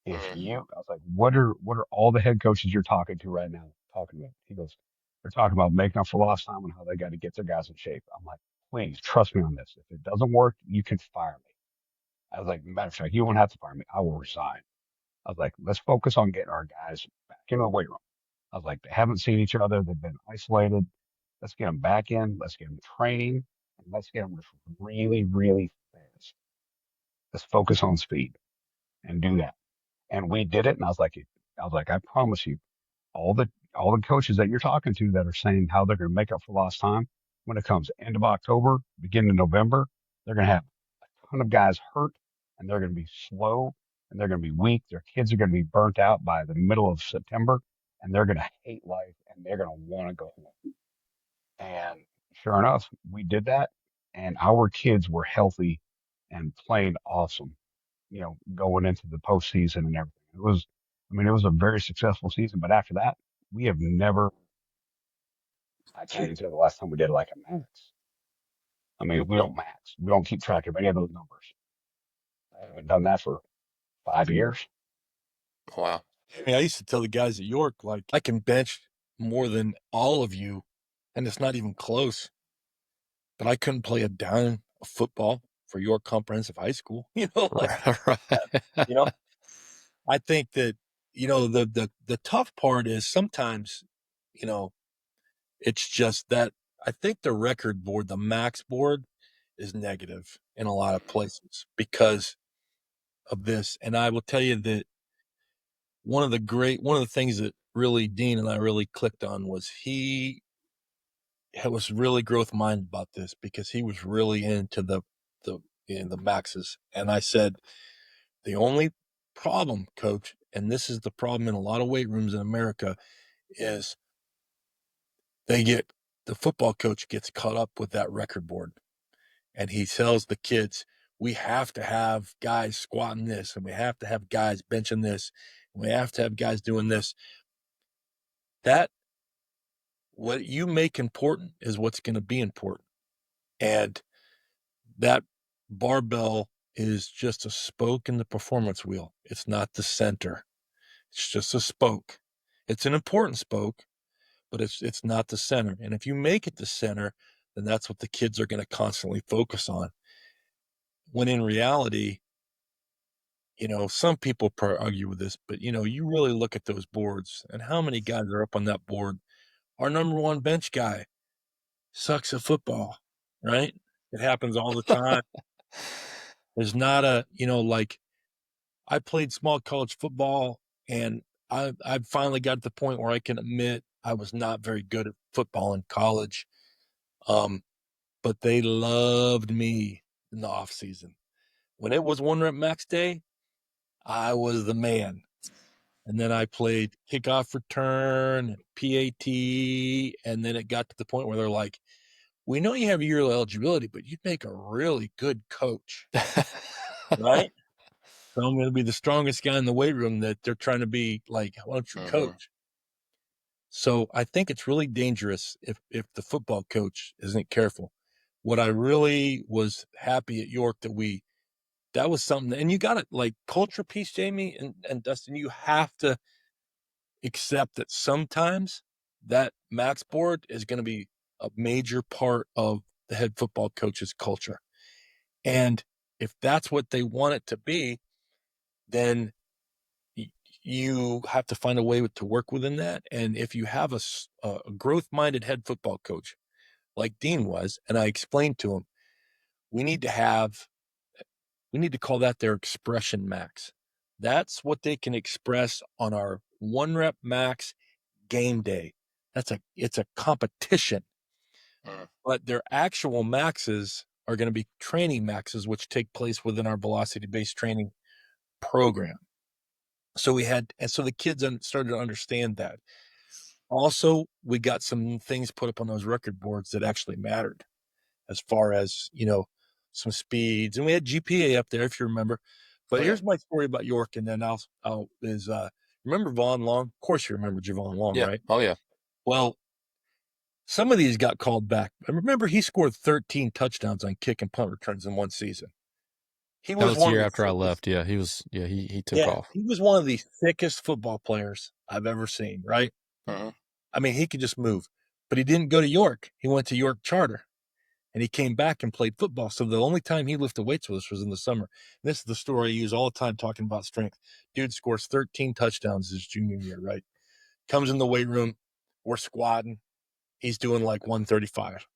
I was like, what are all the head coaches you're talking to right now talking about? He goes, they're talking about making up for lost time and how they got to get their guys in shape. I'm like, please trust me on this. If it doesn't work, you can fire me. I was like, matter of fact, you won't have to fire me. I will resign. I was like, let's focus on getting our guys back into the weight room. I was like, they haven't seen each other. They've been isolated. Let's get them back in. Let's get them training and let's get them really, really fast. Let's focus on speed and do that. And we did it. And I was like, I promise you, all the coaches that you're talking to that are saying how they're going to make up for lost time, when it comes end of October, beginning of November, they're going to have a ton of guys hurt and they're going to be slow and they're going to be weak. Their kids are going to be burnt out by the middle of September and they're going to hate life and they're going to want to go home. And sure enough, we did that and our kids were healthy and playing awesome, going into the postseason and everything. It was a very successful season, but after that, we have never, I can't even tell the last time we did like a max. We don't max. We don't keep track of any of those numbers. I haven't done that for 5 years. Wow. I used to tell the guys at York, like, I can bench more than all of you, and it's not even close. But I couldn't play a down of football for York Comprehensive High School. Right. I think that, the tough part is sometimes, it's just that I think the record board, the max board, is negative in a lot of places because of this. And I will tell you that one of the things that really Dean and I really clicked on was he was really growth minded about this because he was really into the maxes. And I said, the only problem, coach, and this is the problem in a lot of weight rooms in America, is the football coach gets caught up with that record board. And he tells the kids, we have to have guys squatting this, and we have to have guys benching this, and we have to have guys doing this. That, what you make important is what's going to be important. And that barbell is just a spoke in the performance wheel. It's not the center. It's just a spoke. It's an important spoke, but it's not the center. And if you make it the center, then that's what the kids are going to constantly focus on. When in reality, some people argue with this, but you really look at those boards and how many guys are up on that board. Our number one bench guy sucks at football, right? It happens all the time. There's not like, I played small college football and I finally got to the point where I can admit I was not very good at football in college. But they loved me in the off season. When it was 1 rep max day, I was the man. And then I played kickoff return, PAT, and then it got to the point where they're like, we know you have yearly eligibility, but you'd make a really good coach. Right? So I'm going to be the strongest guy in the weight room that they're trying to be like, why don't you coach? So I think it's really dangerous if the football coach isn't careful. What I really was happy at York that was something, and you got it, like, culture piece, Jamie and Dustin, you have to accept that sometimes that max board is going to be a major part of the head football coach's culture. And if that's what they want it to be, then you have to find a way to work within that. And if you have a growth-minded head football coach like Dean was, and I explained to him, we need to call that their expression max. That's what they can express on our 1 rep max game day. It's a competition, but their actual maxes are going to be training maxes, which take place within our velocity-based training program. So the kids started to understand that. Also, we got some things put up on those record boards that actually mattered, as far as, some speeds, and we had GPA up there, if you remember. But here's my story about York, and then remember Vaughn Long? Of course you remember Javon Long, Yeah. right? Oh yeah. Well, some of these got called back. I remember he scored 13 touchdowns on kick and punt returns in one season. He That was was the one of year the after I thickest, left. Yeah, he took off. he was one of the thickest football players I've ever seen, right? I mean, he could just move. But he didn't go to York. He went to York Charter. And he came back and played football. So the only time he lifted weights with us was in the summer. And this is the story I use all the time talking about strength. Dude scores 13 touchdowns his junior year, right? Comes in the weight room. We're squatting. He's doing like 135.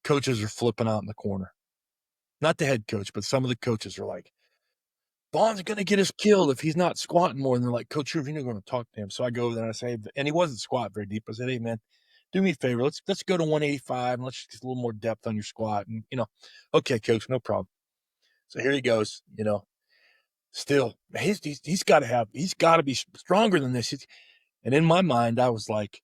Coaches are flipping out in the corner. Not the head coach, but some of the coaches are like, Vaughn's going to get us killed if he's not squatting more. And they're like, Coach Hoover, you're not going to talk to him. So I go over there and I say, and he wasn't squatting very deep. I said, hey, man, do me a favor. Let's go to 185 and let's get a little more depth on your squat. And, okay, coach, no problem. So here he goes, still, he's got to be stronger than this. And in my mind, I was like,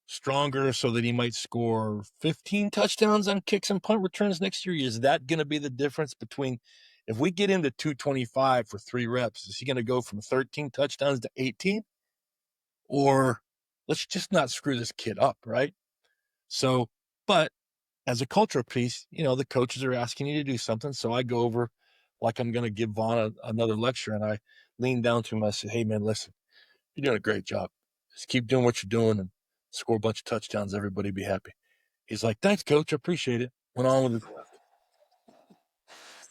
stronger so that he might score 15 touchdowns on kicks and punt returns next year. Is that going to be the difference between, if we get into 225 for 3 reps, is he going to go from 13 touchdowns to 18? Or let's just not screw this kid up, right? So, but as a cultural piece, the coaches are asking you to do something. So I go over like I'm going to give Vaughn another lecture, and I lean down to him. I said, hey, man, listen, you're doing a great job. Just keep doing what you're doing and score a bunch of touchdowns. Everybody be happy. He's like, thanks, coach. I appreciate it. Went on with his life.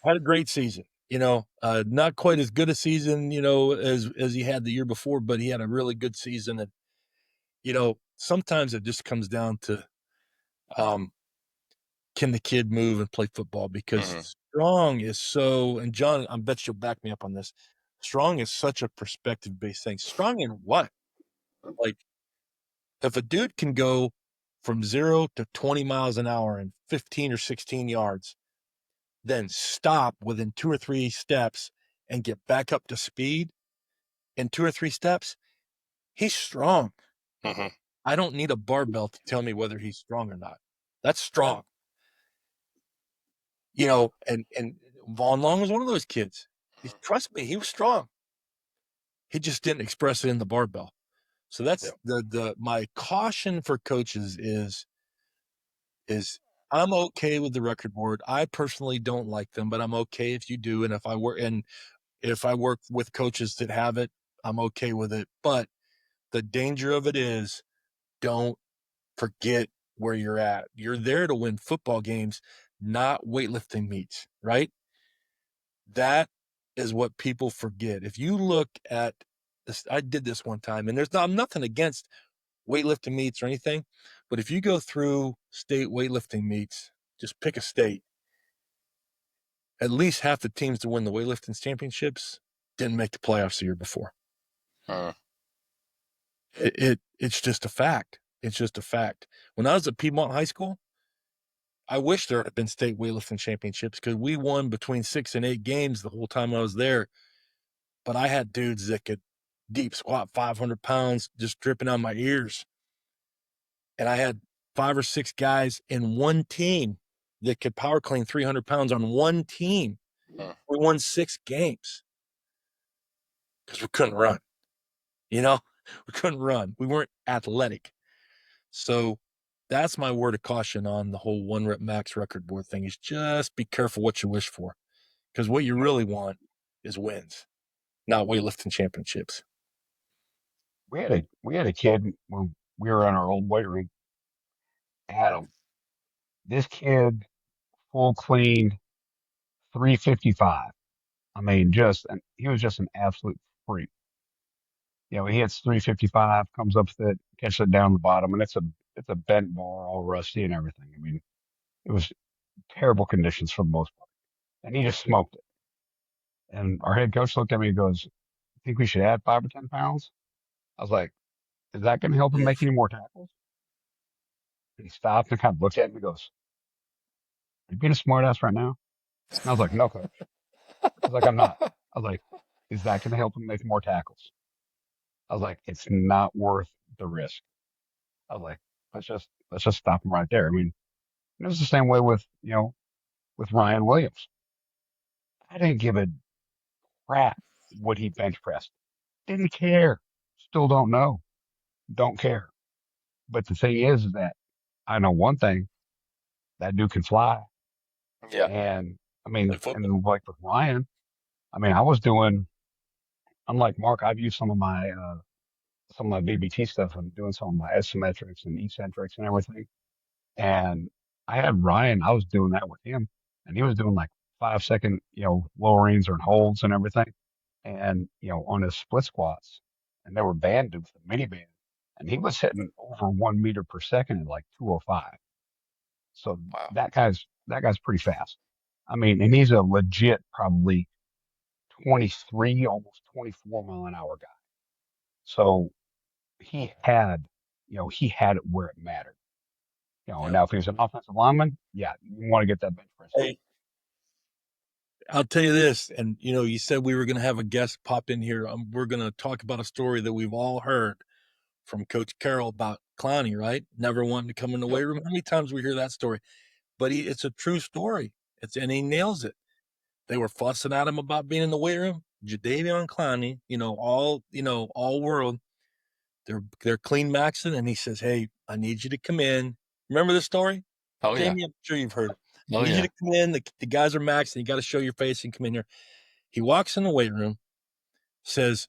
Had a great season. Not quite as good a season, as he had the year before, but he had a really good season. And, sometimes it just comes down to, can the kid move and play football? Because strong is so, and John, I bet you'll back me up on this. Strong is such a perspective-based thing. Strong in what? Like, if a dude can go from 0 to 20 miles an hour in 15 or 16 yards, then stop within 2 or 3 steps and get back up to speed in 2 or 3 steps, he's strong. I don't need a barbell to tell me whether he's strong or not. That's strong. And Vaughn Long was one of those kids. Trust me, he was strong. He just didn't express it in the barbell. So that's my caution for coaches is I'm okay with the record board. I personally don't like them, but I'm okay if you do. And if I work with coaches that have it, I'm okay with it. But the danger of it is, don't forget where you're at. You're there to win football games, not weightlifting meets, right? That is what people forget. If you look at this, I did this one time, and I'm nothing against weightlifting meets or anything, but if you go through state weightlifting meets, just pick a state, at least half the teams to win the weightlifting championships didn't make the playoffs the year before. It's just a fact. It's just a fact. When I was at Piedmont High School, I wish there had been state weightlifting championships because we won between 6 and 8 games the whole time I was there. But I had dudes that could deep squat 500 pounds just dripping out my ears. And I had 5 or 6 guys in one team that could power clean 300 pounds on one team. We won 6 games because we couldn't run, We couldn't run. We weren't athletic. So that's my word of caution on the whole 1 rep max record board thing, is just be careful what you wish for, because what you really want is wins, not weightlifting championships. We had a kid when we were on our old weight room, Adam. This kid, full clean, 355. I mean, he was just an absolute freak. He hits 355, comes up with it, catches it down the bottom, and it's a bent bar, all rusty and everything. I mean, it was terrible conditions for the most part, and he just smoked it. And our head coach looked at me and goes, "Think we should add 5 or 10 pounds?" I was like, "Is that going to help him make any more tackles?" And he stopped and kind of looked at me and goes, "Are you being a smartass right now?" And I was like, "No, coach." I was like, "I'm not." I was like, "Is that going to help him make more tackles?" I was like, "It's not worth the risk." I was like, let's just stop him right there. I mean, it was the same way with Ryan Williams. I didn't give a crap what he bench pressed. Didn't care. Still don't know. Don't care. But the thing is that I know one thing, that dude can fly. Yeah. And I Play mean, football. and like with Ryan, I mean, I was doing, unlike Mark, I've used some of my BBT stuff. I'm doing some of my isometrics and eccentrics and everything. And I had Ryan, I was doing that with him, and he was doing like 5 second, lowerings or holds and everything. And, on his split squats, and they were banded with a mini band, and he was hitting over 1 meter per second at like 205. So Wow. that guy's pretty fast. I mean, and he's a legit probably 23, almost 24 mile an hour guy. So he had it where it mattered. Yeah. Now if he was an offensive lineman, yeah, you want to get that bench press. Hey, I'll tell you this, and you said we were going to have a guest pop in here. We're going to talk about a story that we've all heard from Coach Carroll about Clowney, right? Never wanting to come in the weight room. How many times we hear that story? But it's a true story. And he nails it. They were fussing at him about being in the weight room. Jadeveon Clowney, all world. They're clean maxing, and he says, "Hey, I need you to come in." Remember the story? Oh yeah. Jamie, I'm sure you've heard it. Oh I need you yeah. to come in. The guys are maxing. You got to show your face and come in here. He walks in the weight room, says,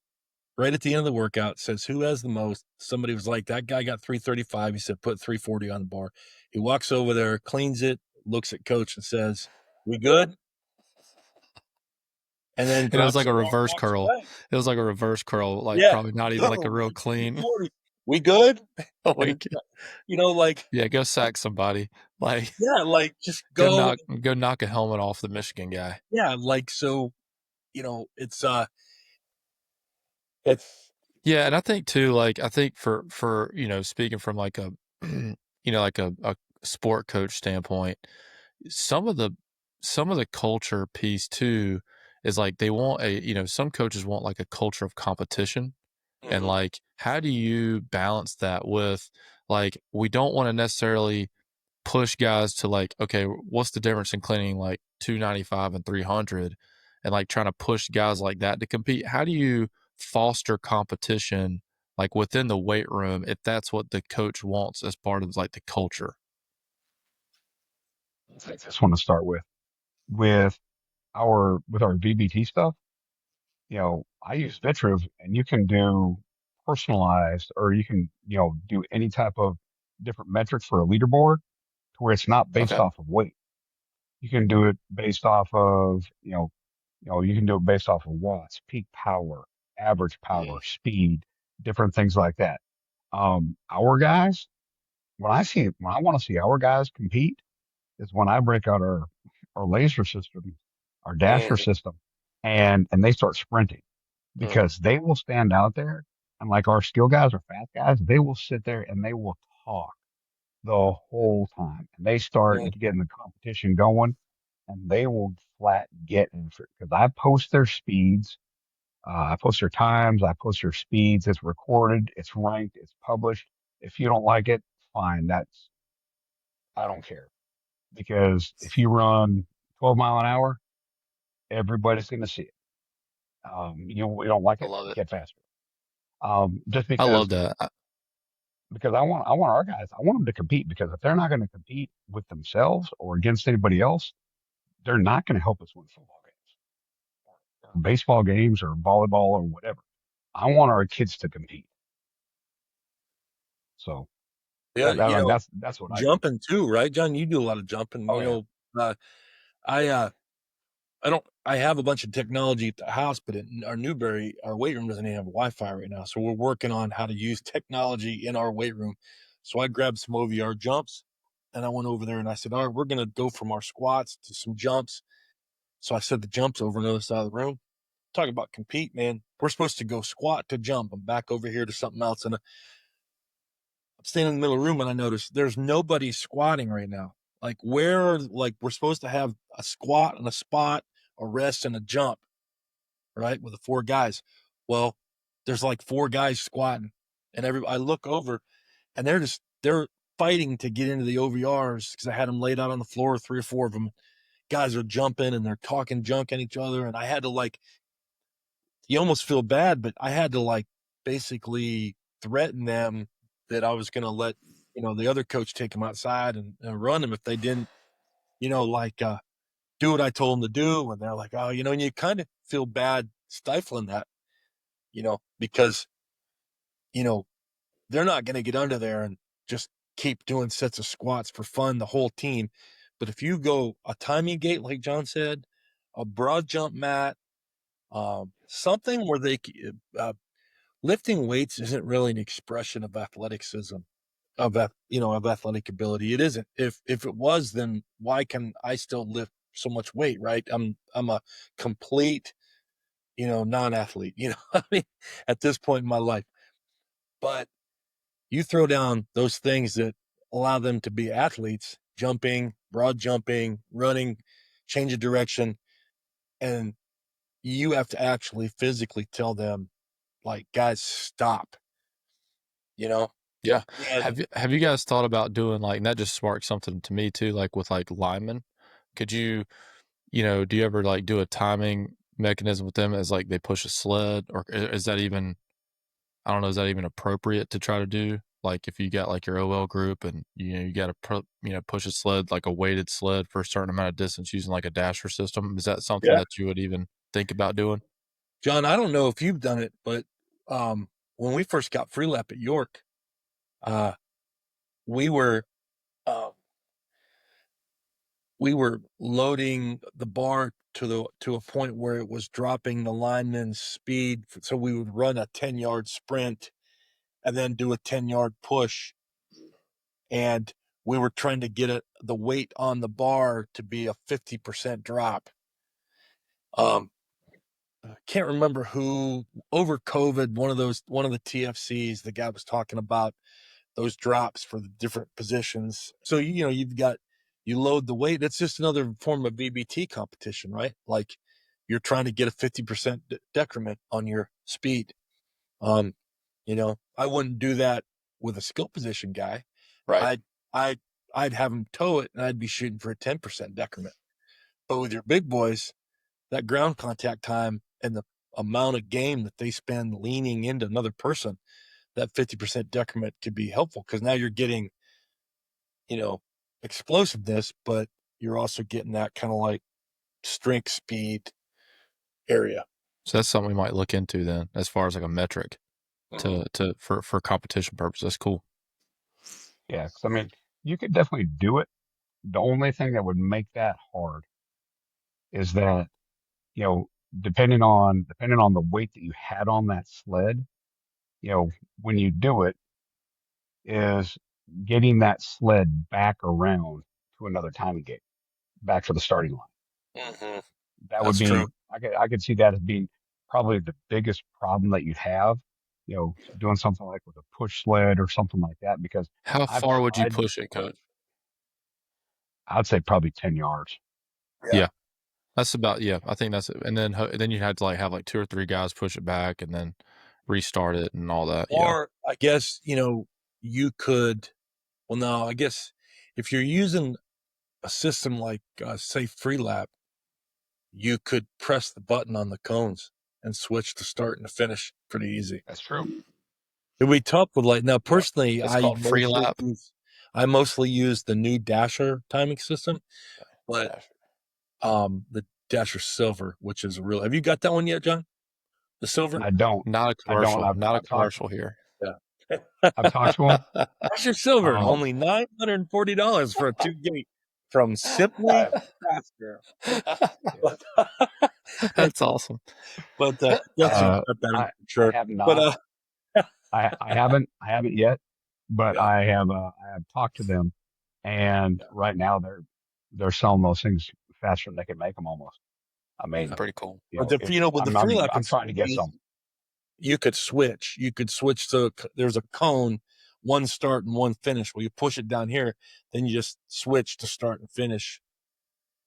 right at the end of the workout, says, "Who has the most?" Somebody was like, "That guy got 335." He said, "Put 340 on the bar." He walks over there, cleans it, looks at coach and says, "We good?" And then And it was drops like the a bar and reverse walks curl. away. It was like a reverse curl, like Yeah. probably not even like a real clean. 340. We good? Like, Like, yeah, go sack somebody. Like, yeah, like just go go. knock a helmet off the Michigan guy. Yeah, like, so, it's Yeah, and I think too, like I think for speaking from like a like a sport coach standpoint, some of the culture piece too is like they want some coaches want like a culture of competition. And Mhm. like how do you balance that with like we don't want to necessarily push guys to like, okay, what's the difference in cleaning like 295 and 300 and like trying to push guys like that to compete? How do you foster competition like within the weight room if that's what the coach wants as part of like the culture? I just want to start with our VBT stuff. I use Vitriv, and you can do personalized, or you can do any type of different metrics for a leaderboard to where it's not based Okay. off of weight. You can do it based off of you can do it based off of watts, peak power, average power, speed, different things like that. Our guys, when I want to see our guys compete, is when I break out our laser system, our dasher Mhm. system, and they start sprinting, Mhm. because they will stand out there, and like our skill guys or fast guys, they will sit there and they will talk the whole time, and they start Mhm. getting the competition going, and they will flat get in because I post their speeds. I post their times. I post their speeds. It's recorded. It's ranked. It's published. If you don't like it, fine. I don't care, because if you run 12 mile an hour, everybody's going to see it. You don't like I it, love it. get faster. Just I love that. because I want our guys, I want them to compete, because if they're not going to compete with themselves or against anybody else, they're not going to help us win football games, or baseball games, or volleyball, or whatever. I want our kids to compete. So Yeah, that's what I do. jumping too, right, John? You do a lot of jumping. Oh yeah. I I have a bunch of technology at the house, but in our Newberry, our weight room doesn't even have Wi-Fi right now. So we're working on how to use technology in our weight room. So I grabbed some OVR jumps, and I went over there and I said, all right, we're going to go from our squats to some jumps. So I set the jumps over on the other side of the room. Talk about compete, man. We're supposed to go squat to jump. I'm back over here to something else. And I'm standing in the middle of the room and I noticed there's nobody squatting right now. Like we're supposed to have a squat and a spot, a rest and a jump, right? With the 4 guys. Well, there's like 4 guys squatting, and I look over and they're fighting to get into the OVRs because I had them laid out on the floor, 3 or 4 of them. Guys are jumping and they're talking junk at each other. And I had to, like, you almost feel bad, but I had to, like, basically threaten them that I was going to let, the other coach take them outside and run them if they didn't, do what I told them to do. And they're like, oh, and you kind of feel bad stifling that, because, they're not going to get under there and just keep doing sets of squats for fun, the whole team. But if you go a timing gate, like John said, a broad jump mat, something where lifting weights isn't really an expression of athleticism, of athletic ability. It isn't. If it was, then why can I still lift so much weight, right? I'm a complete, non-athlete, I mean, at this point in my life. But you throw down those things that allow them to be athletes, jumping, broad jumping, running, change of direction, and you have to actually physically tell them, like, guys, stop, you know? Yeah. And Have you guys thought about doing, like, and that just sparked something to me too, like with like linemen? Could you, do you ever like do a timing mechanism with them as like they push a sled, or is that even, I don't know, is that even appropriate to try to do? Like if you got like your OL group and you got to push a sled, like a weighted sled for a certain amount of distance using like a dasher system. Is that something yeah, that you would even think about doing? John, I don't know if you've done it, but when we first got free lap at York, uh, we were uh, we were loading the bar to a point where it was dropping the lineman's speed. So we would run a 10-yard sprint and then do a 10-yard push. And we were trying to get the weight on the bar to be a 50% drop. I can't remember who over COVID, one of the TFCs, the guy was talking about those drops for the different positions. So, you load the weight. It's just another form of VBT competition, right? Like you're trying to get a 50% decrement on your speed. Um, I wouldn't do that with a skill position guy. Right. I'd, I'd, I'd have him tow it and I'd be shooting for a 10% decrement. But with your big boys, that ground contact time and the amount of game that they spend leaning into another person, that 50% decrement could be helpful because now you're getting, you know, explosiveness, but you're also getting that kind of like strength speed area. So that's something we might look into then, as far as like a metric for competition purposes. That's cool. Yeah, 'cause I mean, you could definitely do it. The only thing that would make that hard is that, you know, depending on the weight that you had on that sled, when you do it, is getting that sled back around to another timing gate, back to the starting line. Mm-hmm. That would That's true. be, I could see that as being probably the biggest problem that you'd have, doing something like with a push sled or something like that, because How I've far would you tried, push it, Coach? I'd say probably 10 yards. Yeah, that's about, yeah. I think that's it. And then you had to like have like 2 or 3 guys push it back and then restart it and all that. Yeah. Or I guess, you could, well, no, I guess if you're using a system like, say, Freelap, you could press the button on the cones and switch to start and to finish pretty easy. That's true. It'd be tough with like now personally, It's called free lap. I mostly use the new Dasher timing system, but the Dasher Silver, which is a real. Have you got that one yet, John? The Silver? I don't. Not a commercial. I've Not a talked, commercial here. Yeah. I've talked to him. Dasher Silver, only $940 for a 2-gate from Simply Faster. That's awesome. But Dustin got that I for sure. have not. But I haven't yet, but I have talked to them, and right now they're selling those things faster than they can make them almost. I mean, Pretty cool. with the free lap, I'm trying to get some. You could switch. So there's a cone, one start and one finish. Well, you push it down here, then you just switch to start and finish,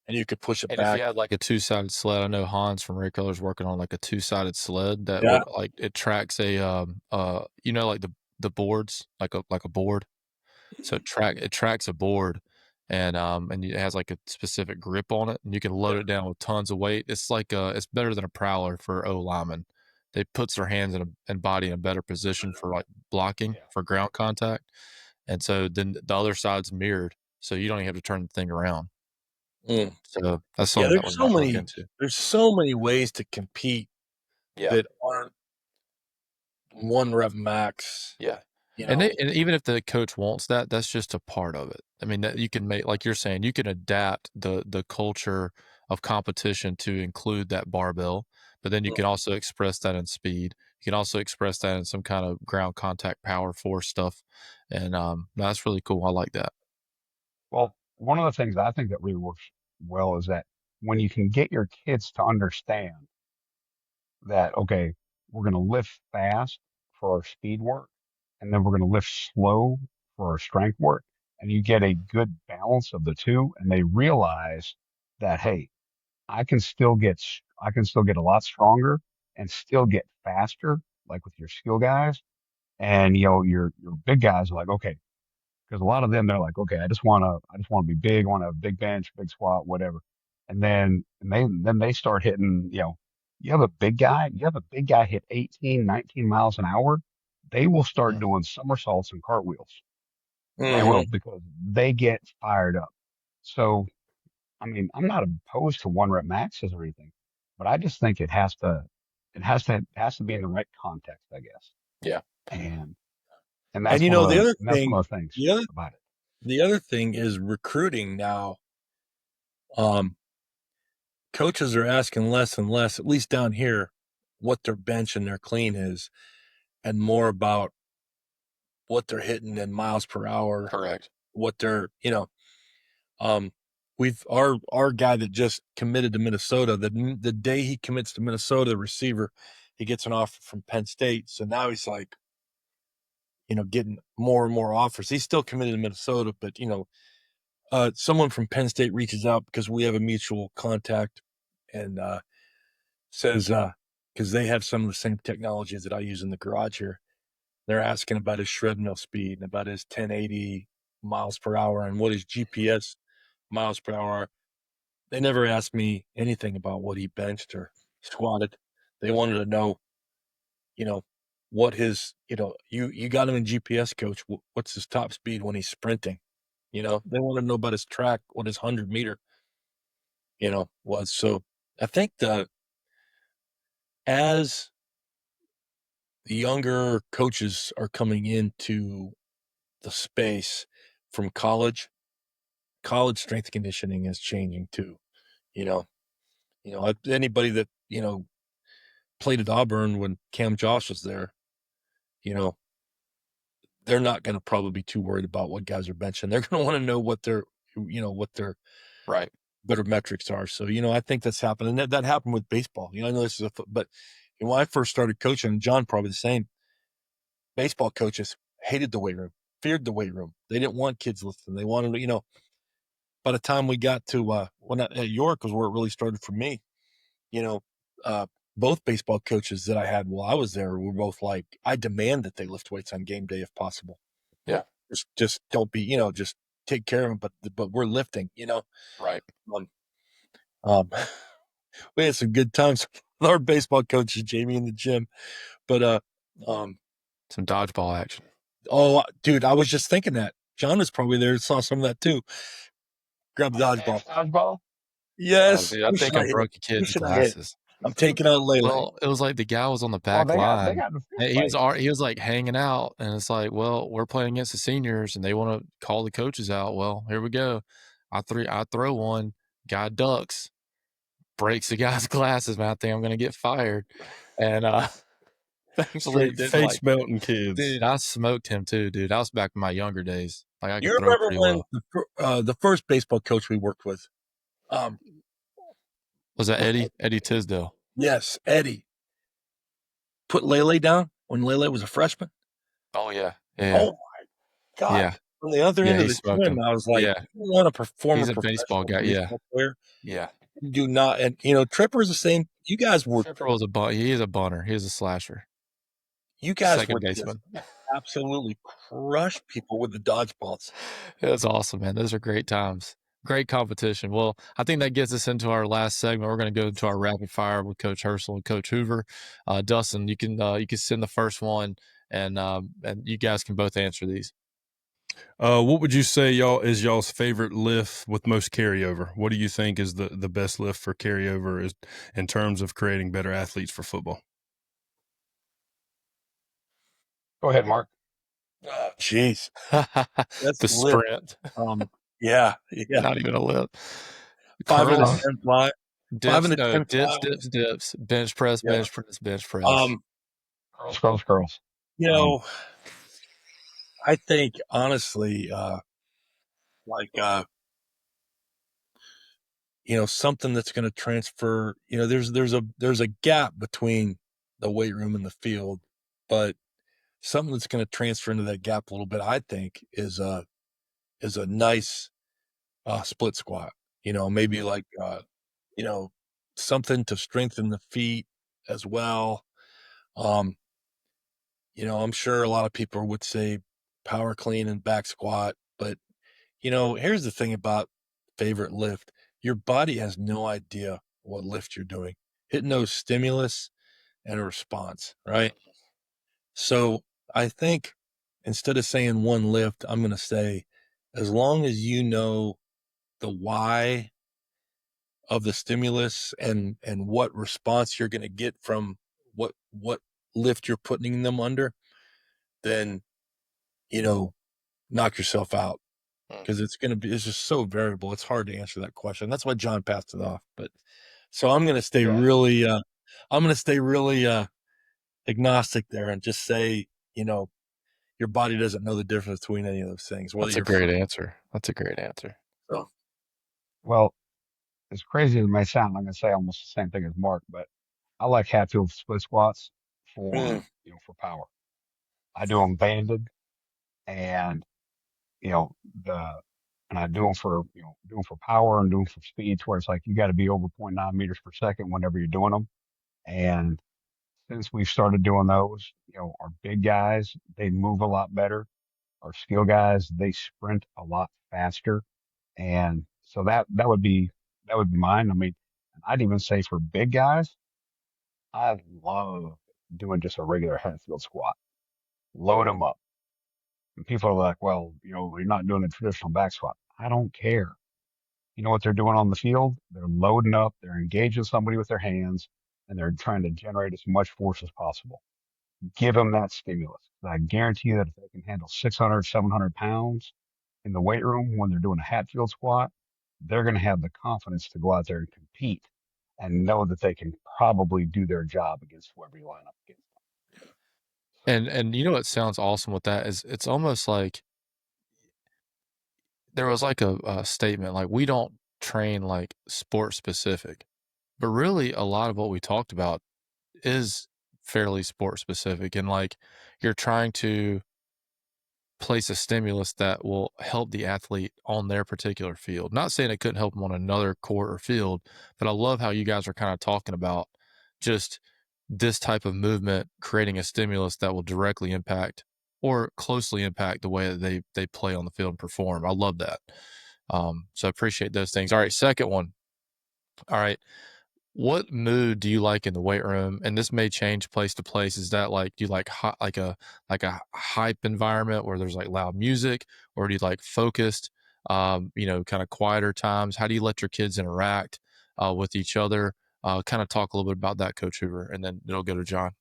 and you could push it back. If you had like a 2-sided sled, I know Hans from Ray Color's working on like a 2-sided sled that Yeah. will, like, it tracks a like the boards, like a board. So it tracks a board, and it has like a specific grip on it, and you can load it down with tons of weight. It's like it's better than a prowler for O linemen. They puts their hands and body in a better position for like blocking for ground contact, and so then the other side's mirrored, so you don't even have to turn the thing around. So that's something that we might look into. There's so many ways to compete that aren't 1 rep max. Yeah. You And know? and even if the coach wants that, that's just a part of it. I mean, that you can make, like you're saying, you can adapt the culture of competition to include that barbell, but then you can also express that in speed. You can also express that in some kind of ground contact power force stuff. And that's really cool. I like that. Well, one of the things I think that really works well is that when you can get your kids to understand that, okay, we're going to lift fast for our speed work, and then we're going to lift slow for our strength work, and you get a good balance of the two, and they realize that, hey, I can still get a lot stronger and still get faster, like with your skill guys, and your big guys are like, okay, because a lot of them, they're like, okay, I just want to be big, I want to have a big bench, big squat, whatever. And then they start hitting, you have a big guy hit 18, 19 miles an hour. They will start doing somersaults and cartwheels. They will, because they get fired up. So, I mean, I'm not opposed to 1 rep maxes or anything, but I just think it has to be in the right context, I guess. Yeah. And And that's the other that's thing, one of the things about it. The other thing is recruiting now. Coaches are asking less and less, at least down here, what their bench and their clean is, and more about what they're hitting in miles per hour. Correct. What they're, our guy that just committed to Minnesota, the day he commits to Minnesota, the receiver, he gets an offer from Penn State. So now he's like, getting more and more offers. He's still committed to Minnesota, but someone from Penn State reaches out because we have a mutual contact and says, because they have some of the same technologies that I use in the garage here. They're asking about his shred mill speed and about his 1080 miles per hour and what his GPS miles per hour are. They never asked me anything about what he benched or squatted. They wanted to know, what his, you got him in GPS, coach. What's his top speed when he's sprinting? They want to know about his track, what his 100-meter, was. So I think as the younger coaches are coming into the space from college strength conditioning is changing too. Anybody that, played at Auburn when Cam Josh was there, they're not going to probably be too worried about what guys are benching. They're going to want to know what their Right. better metrics are. So, I think that's happened. And that happened with baseball. I know this is but when I first started coaching, and John probably the same, baseball coaches hated the weight room, feared the weight room. They didn't want kids lifting. They wanted to, by the time we got to at York was where it really started for me. Both baseball coaches that I had while I was there were both like, I demand that they lift weights on game day if possible. Yeah. Just don't be, just take care of them, but we're lifting, Right. we had some good times our baseball coaches, Jamie in the gym. But Some dodgeball action. oh, dude, I was just thinking that John was probably there and saw some of that too. Grab the dodgeball. Dodgeball? Yes. Dude, I Who think should I hit? broke a Who kid's should I hit? glasses. I'm taking out Lele. Well, it was like the guy was on the Oh, back they line. got the fist And fight. he was like hanging out, and it's like, well, we're playing against the seniors, and they want to call the coaches out. Well, here we go. I throw one, guy ducks, breaks the guy's glasses, man. I think I'm gonna get fired. And thankfully Straight it didn't, face like, melting kids. dude, I smoked him too, dude. I was back in my younger days. Like I You could throw remember pretty when well. the first baseball coach we worked with? Was that Eddie? Eddie Tisdale. Yes, Eddie. Put Lele down when Lele was a freshman. Oh yeah. Yeah. Oh my God. Yeah. On the other Yeah, end of he the smoked gym, him. I was like, Yeah. you want to perform He's a a baseball professional guy. Yeah. baseball player? Yeah. You do not. And, Tripper's the same. You guys were Tripper was he is a bunter. He is a slasher. Second would just baseman. absolutely crush people with the dodgeballs. That's awesome, man. Those are great times. Great competition. Well, I think that gets us into our last segment. We're going to go into our rapid fire with Coach Hersel and Coach Hoover. Dustin, you can send the first one, and you guys can both answer these. What would you say is y'all's favorite lift with most carryover? What do you think is the best lift for carryover is in terms of creating better athletes for football? Go ahead, Mark. Oh, jeez. The sprint. Yeah. Not even a lift. 5 and a Curls. 10 fly. 5 and a 10 fly. Dips. Bench press. Yeah. Bench press. Curls. I think honestly, something that's going to transfer. There's a gap between the weight room and the field, but something that's going to transfer into that gap a little bit, I think, is a nice split squat. Maybe like something to strengthen the feet as well. I'm sure a lot of people would say power clean and back squat, but here's the thing about favorite lift. Your body has no idea what lift you're doing. It knows stimulus and a response, right? So I think instead of saying one lift, I'm going to say, as long as you know the why of the stimulus and what response you're going to get from what lift you're putting them under, then, knock yourself out. Because it's just so variable. It's hard to answer that question. That's why John passed it off. But so I'm going to stay really agnostic there and just say, your body doesn't know the difference between any of those things. That's a great answer. So. Well, as crazy as it may sound, I'm going to say almost the same thing as Mark, but I like Hatfield split squats for, for power. I do them banded and, and I do them for power and do them for speeds where it's like, you got to be over 0.9 meters per second whenever you're doing them. And since we've started doing those, our big guys, they move a lot better. Our skill guys, they sprint a lot faster. And so that would be mine. I mean, I'd even say for big guys, I love doing just a regular Hatfield squat. Load them up. And people are like, well, you're not doing the traditional back squat. I don't care. You know what they're doing on the field? They're loading up, they're engaging somebody with their hands, and they're trying to generate as much force as possible. Give them that stimulus. I guarantee you that if they can handle 600, 700 pounds in the weight room when they're doing a Hatfield squat, they're going to have the confidence to go out there and compete and know that they can probably do their job against whoever you line up against. And what sounds awesome with that is it's almost like there was like a statement, like we don't train like sport specific, but really a lot of what we talked about is fairly sport specific, and like you're trying to place a stimulus that will help the athlete on their particular field. Not saying it couldn't help them on another court or field, but I love how you guys are kind of talking about just this type of movement creating a stimulus that will directly impact or closely impact the way that they play on the field and perform. I love that. So I appreciate those things. All right, second one. All right. what mood do you like in the weight room? And this may change place to place. Is that like, do you like like a hype environment where there's like loud music, or do you like focused, you know, kind of quieter times? How do you let your kids interact with each other? Kind of talk a little bit about that, Coach Hoover, and then it'll go to John.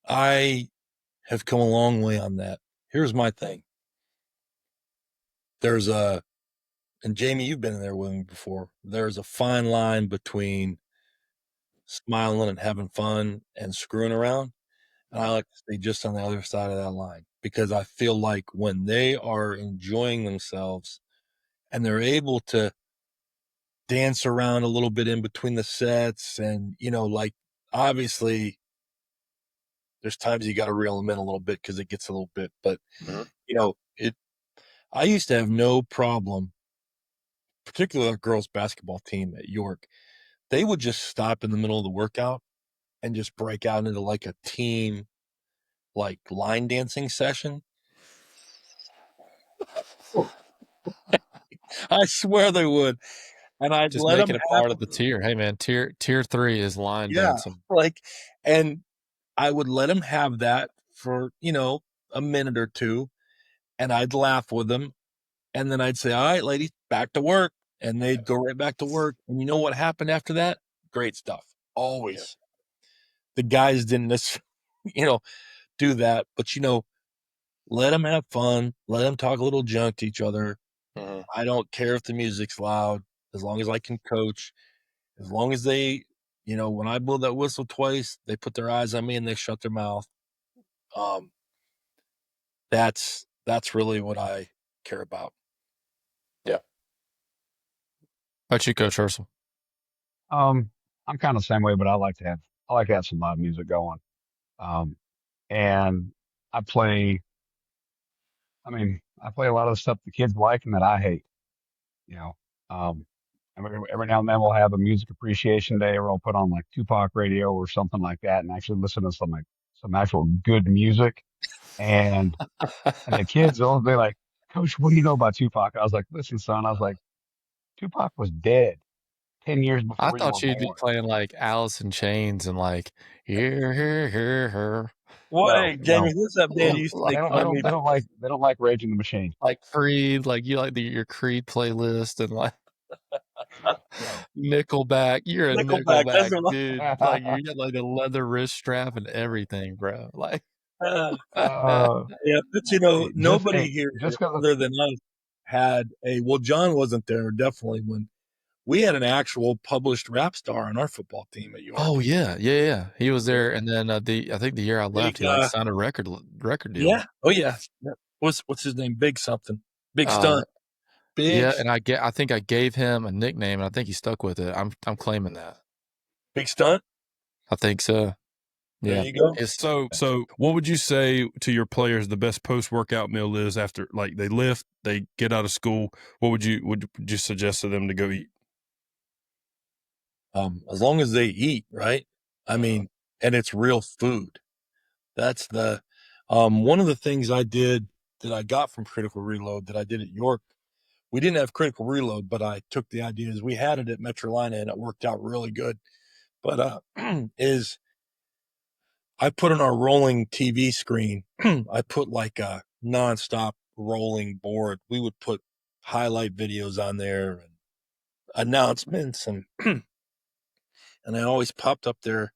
I have come a long way on that. Here's my thing. There's a, and Jamie, you've been in there with me before. There's a fine line between smiling and having fun and screwing around. And I like to stay just on the other side of that line, because I feel like when they are enjoying themselves and they're able to dance around a little bit in between the sets, and, you know, like, obviously there's times you got to reel them in a little bit because it gets a little bit, but you know, I used to have no problem, particularly our girls basketball team at York. They would just stop in the middle of the workout and just break out into like a team, like line dancing session. I swear they would. And I'd Just let make them it a have, part of the tier. Hey man, tier 3 is line yeah, dancing. like, and I would let them have that for, you know, a minute or two, and I'd laugh with them. And then I'd say, all right, ladies, back to work. And they'd go right back to work. And you know what happened after that? Great stuff. Always. The guys didn't necessarily, you know, do that. But, you know, let them have fun. Let them talk a little junk to each other. I don't care if the music's loud, as long as I can coach. As long as they, you know, when I blow that whistle twice, they put their eyes on me and they shut their mouth. That's really what I care about. Yeah. How about you, Coach Hersel? I'm kind of the same way, but I like to have some live music going. And I play, I play a lot of the stuff the kids like and that I hate, you know. Um, every now and then we'll have a music appreciation day where I'll put on like Tupac radio or something like that and actually listen to some actual good music. And the kids will be like, Coach, what do you know about Tupac? I was like, listen, son, Tupac was dead 10 years I before you were thought you'd be born. playing like Alice in Chains and like here. Well, No, hey, no, Jamie, what's that band you used to like make fun of me? they don't like Rage in the Machine. like Creed, like you like your Creed playlist and like No. Nickelback. You're a Nickelback. That's Nickelback what dude. Like you got like a leather wrist strap and everything, bro. Like yeah, but you know, nobody hey, here just because other than us had a, well, John wasn't there definitely when we had an actual published rap star on our football team at York. oh yeah. He was there, and then I think the year I left, Big, he like signed a record deal. yeah, oh yeah. What's his name? Big something. Big Uh, Stunt. Big yeah, and I think I gave him a nickname, and I think he stuck with it. I'm claiming that. Big Stunt. I think so. There Yeah. you go. So what would you say to your players the best post-workout meal is after, like, they lift, they get out of school? What would you suggest to them to go eat? As long as they eat, right? I mean, and it's real food. That's the one of the things I did that I got from Critical Reload that I did at York. We didn't have Critical Reload, but I took the ideas. We had it at Metrolina and it worked out really good. But is I put on our rolling TV screen, I put like a nonstop rolling board. We would put highlight videos on there and announcements, and and I always popped up there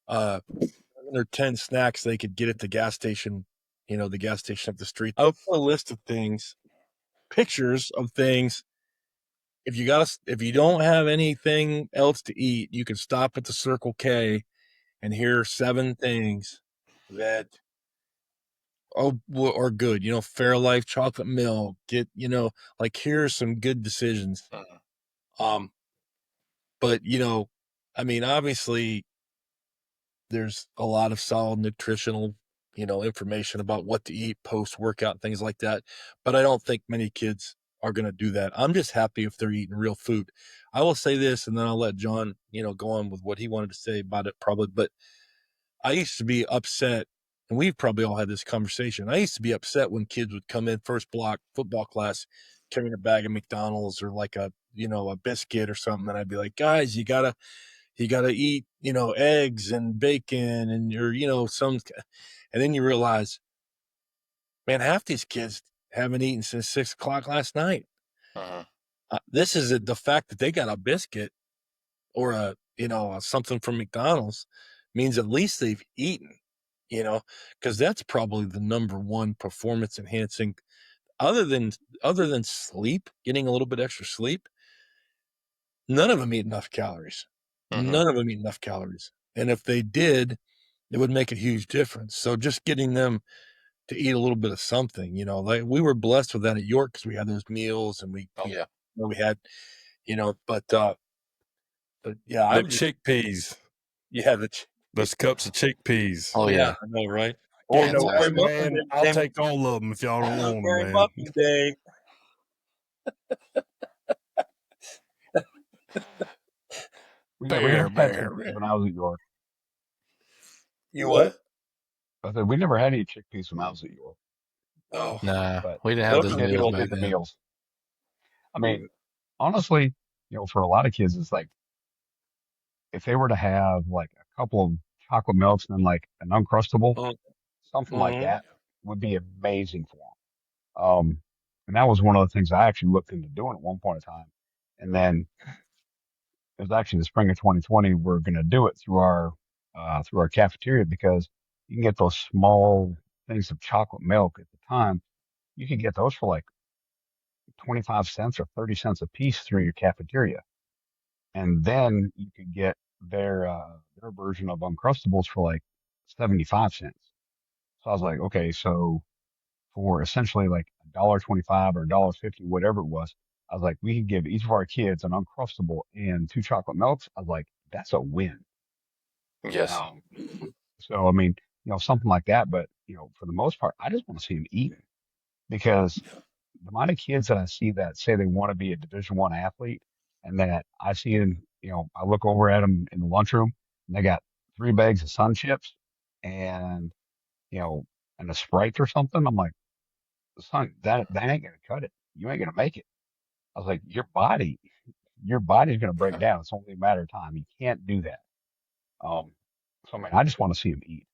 10 snacks they could get at the gas station, you know, the gas station up the street. I would put a list of things, pictures of things. If you don't have anything else to eat, you can stop at the Circle K and here are 7 things that are good. You know, Fairlife chocolate milk. Get, you know, like here's some good decisions. Um, but you know, I mean, obviously there's a lot of solid nutritional, you know, information about what to eat post workout, things like that. But I don't think many kids are going to do that. I'm just happy if they're eating real food. I will say this, and then I'll let John, you know, go on with what he wanted to say about it probably. But I used to be upset, and we've probably all had this conversation. I used to be upset when kids would come in first block football class carrying a bag of McDonald's or like a biscuit or something, and I'd be like, guys, you gotta eat, eggs and bacon and and then you realize, man, half these kids haven't eaten since 6 o'clock last night. This is the fact that they got a biscuit or something from McDonald's means at least they've eaten, because that's probably the number one performance enhancing, other than sleep, getting a little bit extra sleep. None of them eat enough calories. None of them eat enough calories. And if they did, it would make a huge difference. So just getting them to eat a little bit of something, like we were blessed with that at York because we had those meals and we had, but yeah, I The would chickpeas. yeah, Those cups of chickpeas. Oh yeah. I know, right? Or Yeah, fantastic. man, I'll take all of them if y'all don't want them, Barry man. Muffin Day. We never had chickpeas when I was at York. You what? I said we never had any chickpeas when I was at York. Oh, Nah, But we didn't have those those meals kids back did the then. meals. I mean, honestly, for a lot of kids, it's like if they were to have like a couple of chocolate milks and then like an Uncrustable, something like that would be amazing for them. And that was one of the things I actually looked into doing at one point in time. And then it was actually the spring of 2020. We're going to do it through our cafeteria because you can get those small things of chocolate milk at the time. You could get those for like 25 cents or 30 cents a piece through your cafeteria. And then you could get their version of Uncrustables for like 75 cents. So I was like, okay, so for essentially like $1.25 or $1.50, whatever it was, I was like, we could give each of our kids an Uncrustable and 2 chocolate milks. I was like, that's a win. Yes. So I mean, something like that. But for the most part, I just want to see them eating because the amount of kids that I see that say they want to be a Division I athlete, and that I see them, I look over at them in the lunchroom, and they got 3 bags of Sun Chips, and and a Sprite or something. I'm like, son, that ain't gonna cut it. You ain't gonna make it. I was like, your body's gonna break down. It's only a matter of time. You can't do that. So I mean, I just want to see them eat,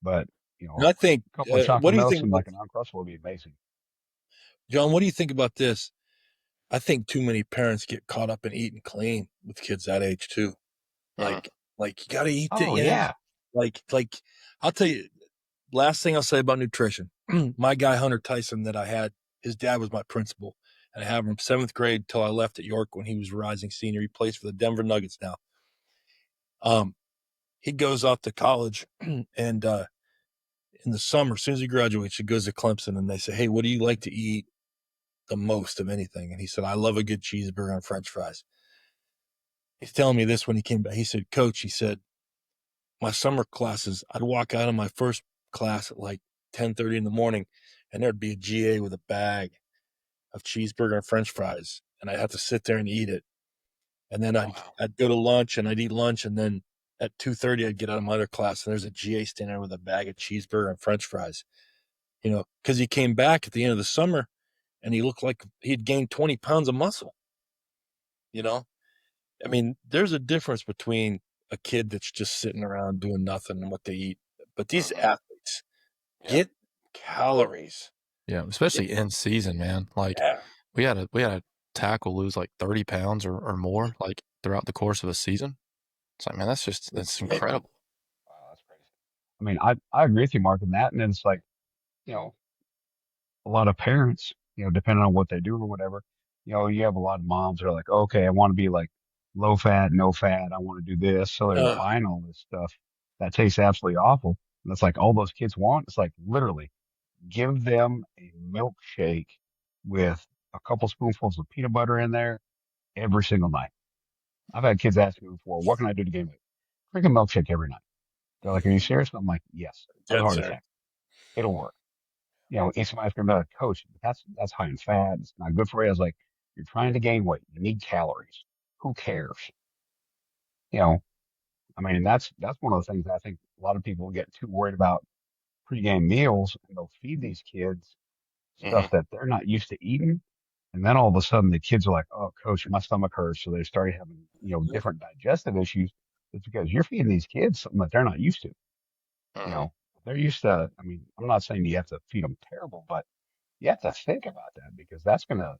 but And I think, a couple of what chocolate do you milks think and about, like an Uncrustable would be amazing. John? What do you think about this? I think too many parents get caught up in eating clean with kids that age too. Like, you got to eat it, Oh yeah. Like, I'll tell you. Last thing I'll say about nutrition. My guy Hunter Tyson that I had, his dad was my principal, and I had him from 7th grade till I left at York when he was a rising senior. He plays for the Denver Nuggets now. He goes off to college, and in the summer, as soon as he graduates, he goes to Clemson, and they say, "Hey, what do you like to eat the most of anything?" And he said, "I love a good cheeseburger and French fries." He's telling me this when he came back. He said, "Coach," he said, "my summer classes, I'd walk out of my first class at like 10:30 in the morning, and there'd be a GA with a bag of cheeseburger and French fries, and I'd have to sit there and eat it. And then I'd go to lunch, and I'd eat lunch, and then at 2:30 I'd get out of my other class, and there's a GA standing there with a bag of cheeseburger and French fries, because he came back at the end of the summer, and he looked like he'd gained 20 pounds of muscle. I mean, there's a difference between a kid that's just sitting around doing nothing and what they eat. But these athletes get calories. Yeah, especially in season, man. Like we had a tackle lose like 30 pounds or more like throughout the course of a season. It's like, man, that's incredible. Wow, that's crazy. I mean, I agree with you, Mark, on that. And then it's like, you know, a lot of parents, depending on what they do or whatever, you have a lot of moms that are like, okay, I want to be like low fat, no fat. I want to do this. So they're buying all this stuff that tastes absolutely awful. And it's like all those kids want. It's like literally give them a milkshake with a couple spoonfuls of peanut butter in there every single night. I've had kids ask me before, what can I do to gain weight? Drink a milkshake every night. They're like, are you serious? I'm like, yes. Have a heart attack. It'll work. Eat some ice cream. They're like, coach, that's high in fat. It's not good for you. I was like, you're trying to gain weight. You need calories. Who cares? I mean, that's one of the things I think a lot of people get too worried about pregame meals, and they'll feed these kids stuff that they're not used to eating. And then all of a sudden the kids are like, oh, coach, my stomach hurts. So they started having, different digestive issues. It's because you're feeding these kids something that they're not used to. You Mhm. know, they're used to, I mean, I'm not saying you have to feed them terrible, but you have to think about that because that's gonna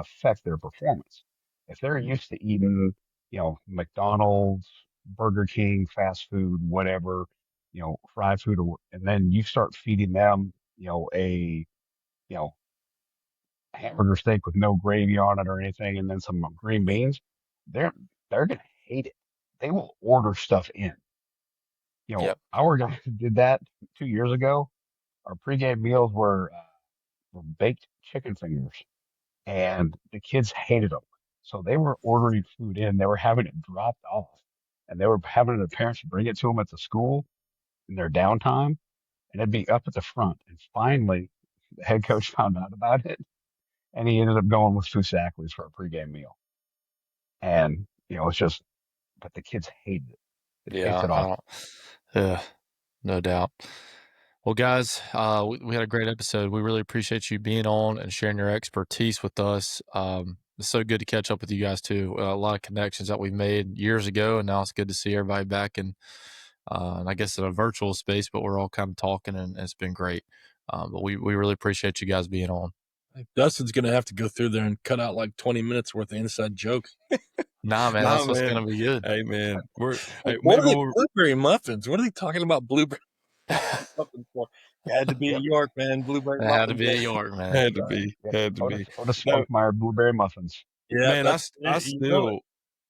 affect their performance. If they're used to eating, McDonald's, Burger King, fast food, whatever, fried food, and then you start feeding them, you know, hamburger steak with no gravy on it or anything, and then some green beans, they're they're gonna hate it. They will order stuff in. Yep. Our guy did that 2 years ago. Our pregame meals were baked chicken fingers, and the kids hated them. So they were ordering food in. They were having it dropped off, and they were having their parents bring it to them at the school in their downtime, and it'd be up at the front. And finally, the head coach found out about it, and he ended up going with Fusaklis for a pregame meal. And it's just, but the kids hated it. It Yeah. tasted I awful. don't. Yeah. No doubt. Well, guys, we had a great episode. We really appreciate you being on and sharing your expertise with us. It's so good to catch up with you guys too. A lot of connections that we've made years ago, and now it's good to see everybody back and I guess in a virtual space, but we're all kind of talking, and it's been great. But we really appreciate you guys being on. Dustin's going to have to go through there and cut out like 20 minutes worth of inside jokes. Nah, man, Nah, that's what's man. gonna be good. Hey, man, Like, what maybe are they we'll. blueberry muffins? What are they talking about blueberry muffins for? Had to be Yep. York, man. Blueberry It had to muffins. be a York, man. Had to be, Yep. had to be. Otis No, Spunkmeyer blueberry muffins. Yeah, man, that's I you know it. still,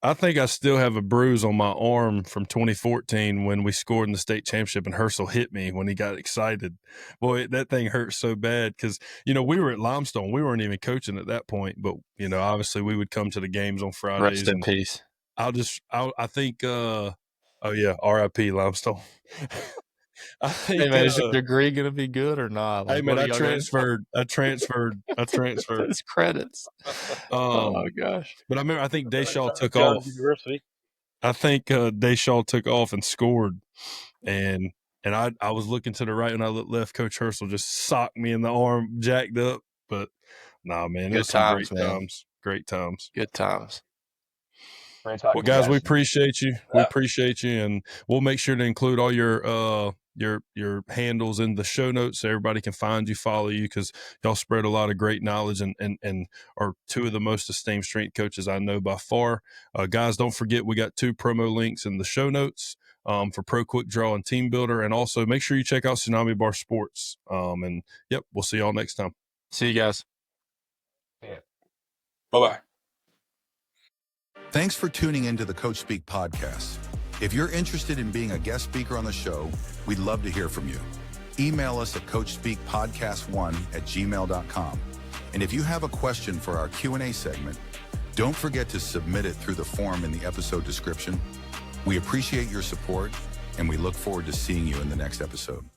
I think I still have a bruise on my arm from 2014 when we scored in the state championship and Hersel hit me when he got excited. Boy, that thing hurt so bad because, we were at Limestone. We weren't even coaching at that point, but, obviously we would come to the games on Rest Fridays in and peace. I think, oh yeah, RIP Limestone. I Hey, think, man, is your degree gonna be good or not? hey Like, man, what are I y'all gonna transferred, I transferred, I transferred. those credits? Oh Um, gosh. but I remember, I think Deshaw St. took John's off. University. I think Deshaw took off and scored, and I was looking to the right and I looked left. Coach Hersel just socked me in the arm, jacked up. But nah, man, it Good was some times, great man. times. Great times. Good times. Great talking Well, to you guys, we guys. appreciate you. We Yeah. appreciate you, and we'll make sure to include all your handles in the show notes so everybody can find you, follow you, because y'all spread a lot of great knowledge and are two of the most esteemed strength coaches I know by far. Guys, don't forget we got 2 promo links in the show notes for Pro Quick Draw and Team Builder, and also make sure you check out Tsunami Bar Sports. And yep, we'll see y'all next time. See you guys. Yeah. Bye-bye. Thanks for tuning into the Coach Speak podcast. If you're interested in being a guest speaker on the show, we'd love to hear from you. Email us at coachspeakpodcast1@gmail.com. And if you have a question for our Q&A segment, don't forget to submit it through the form in the episode description. We appreciate your support, and we look forward to seeing you in the next episode.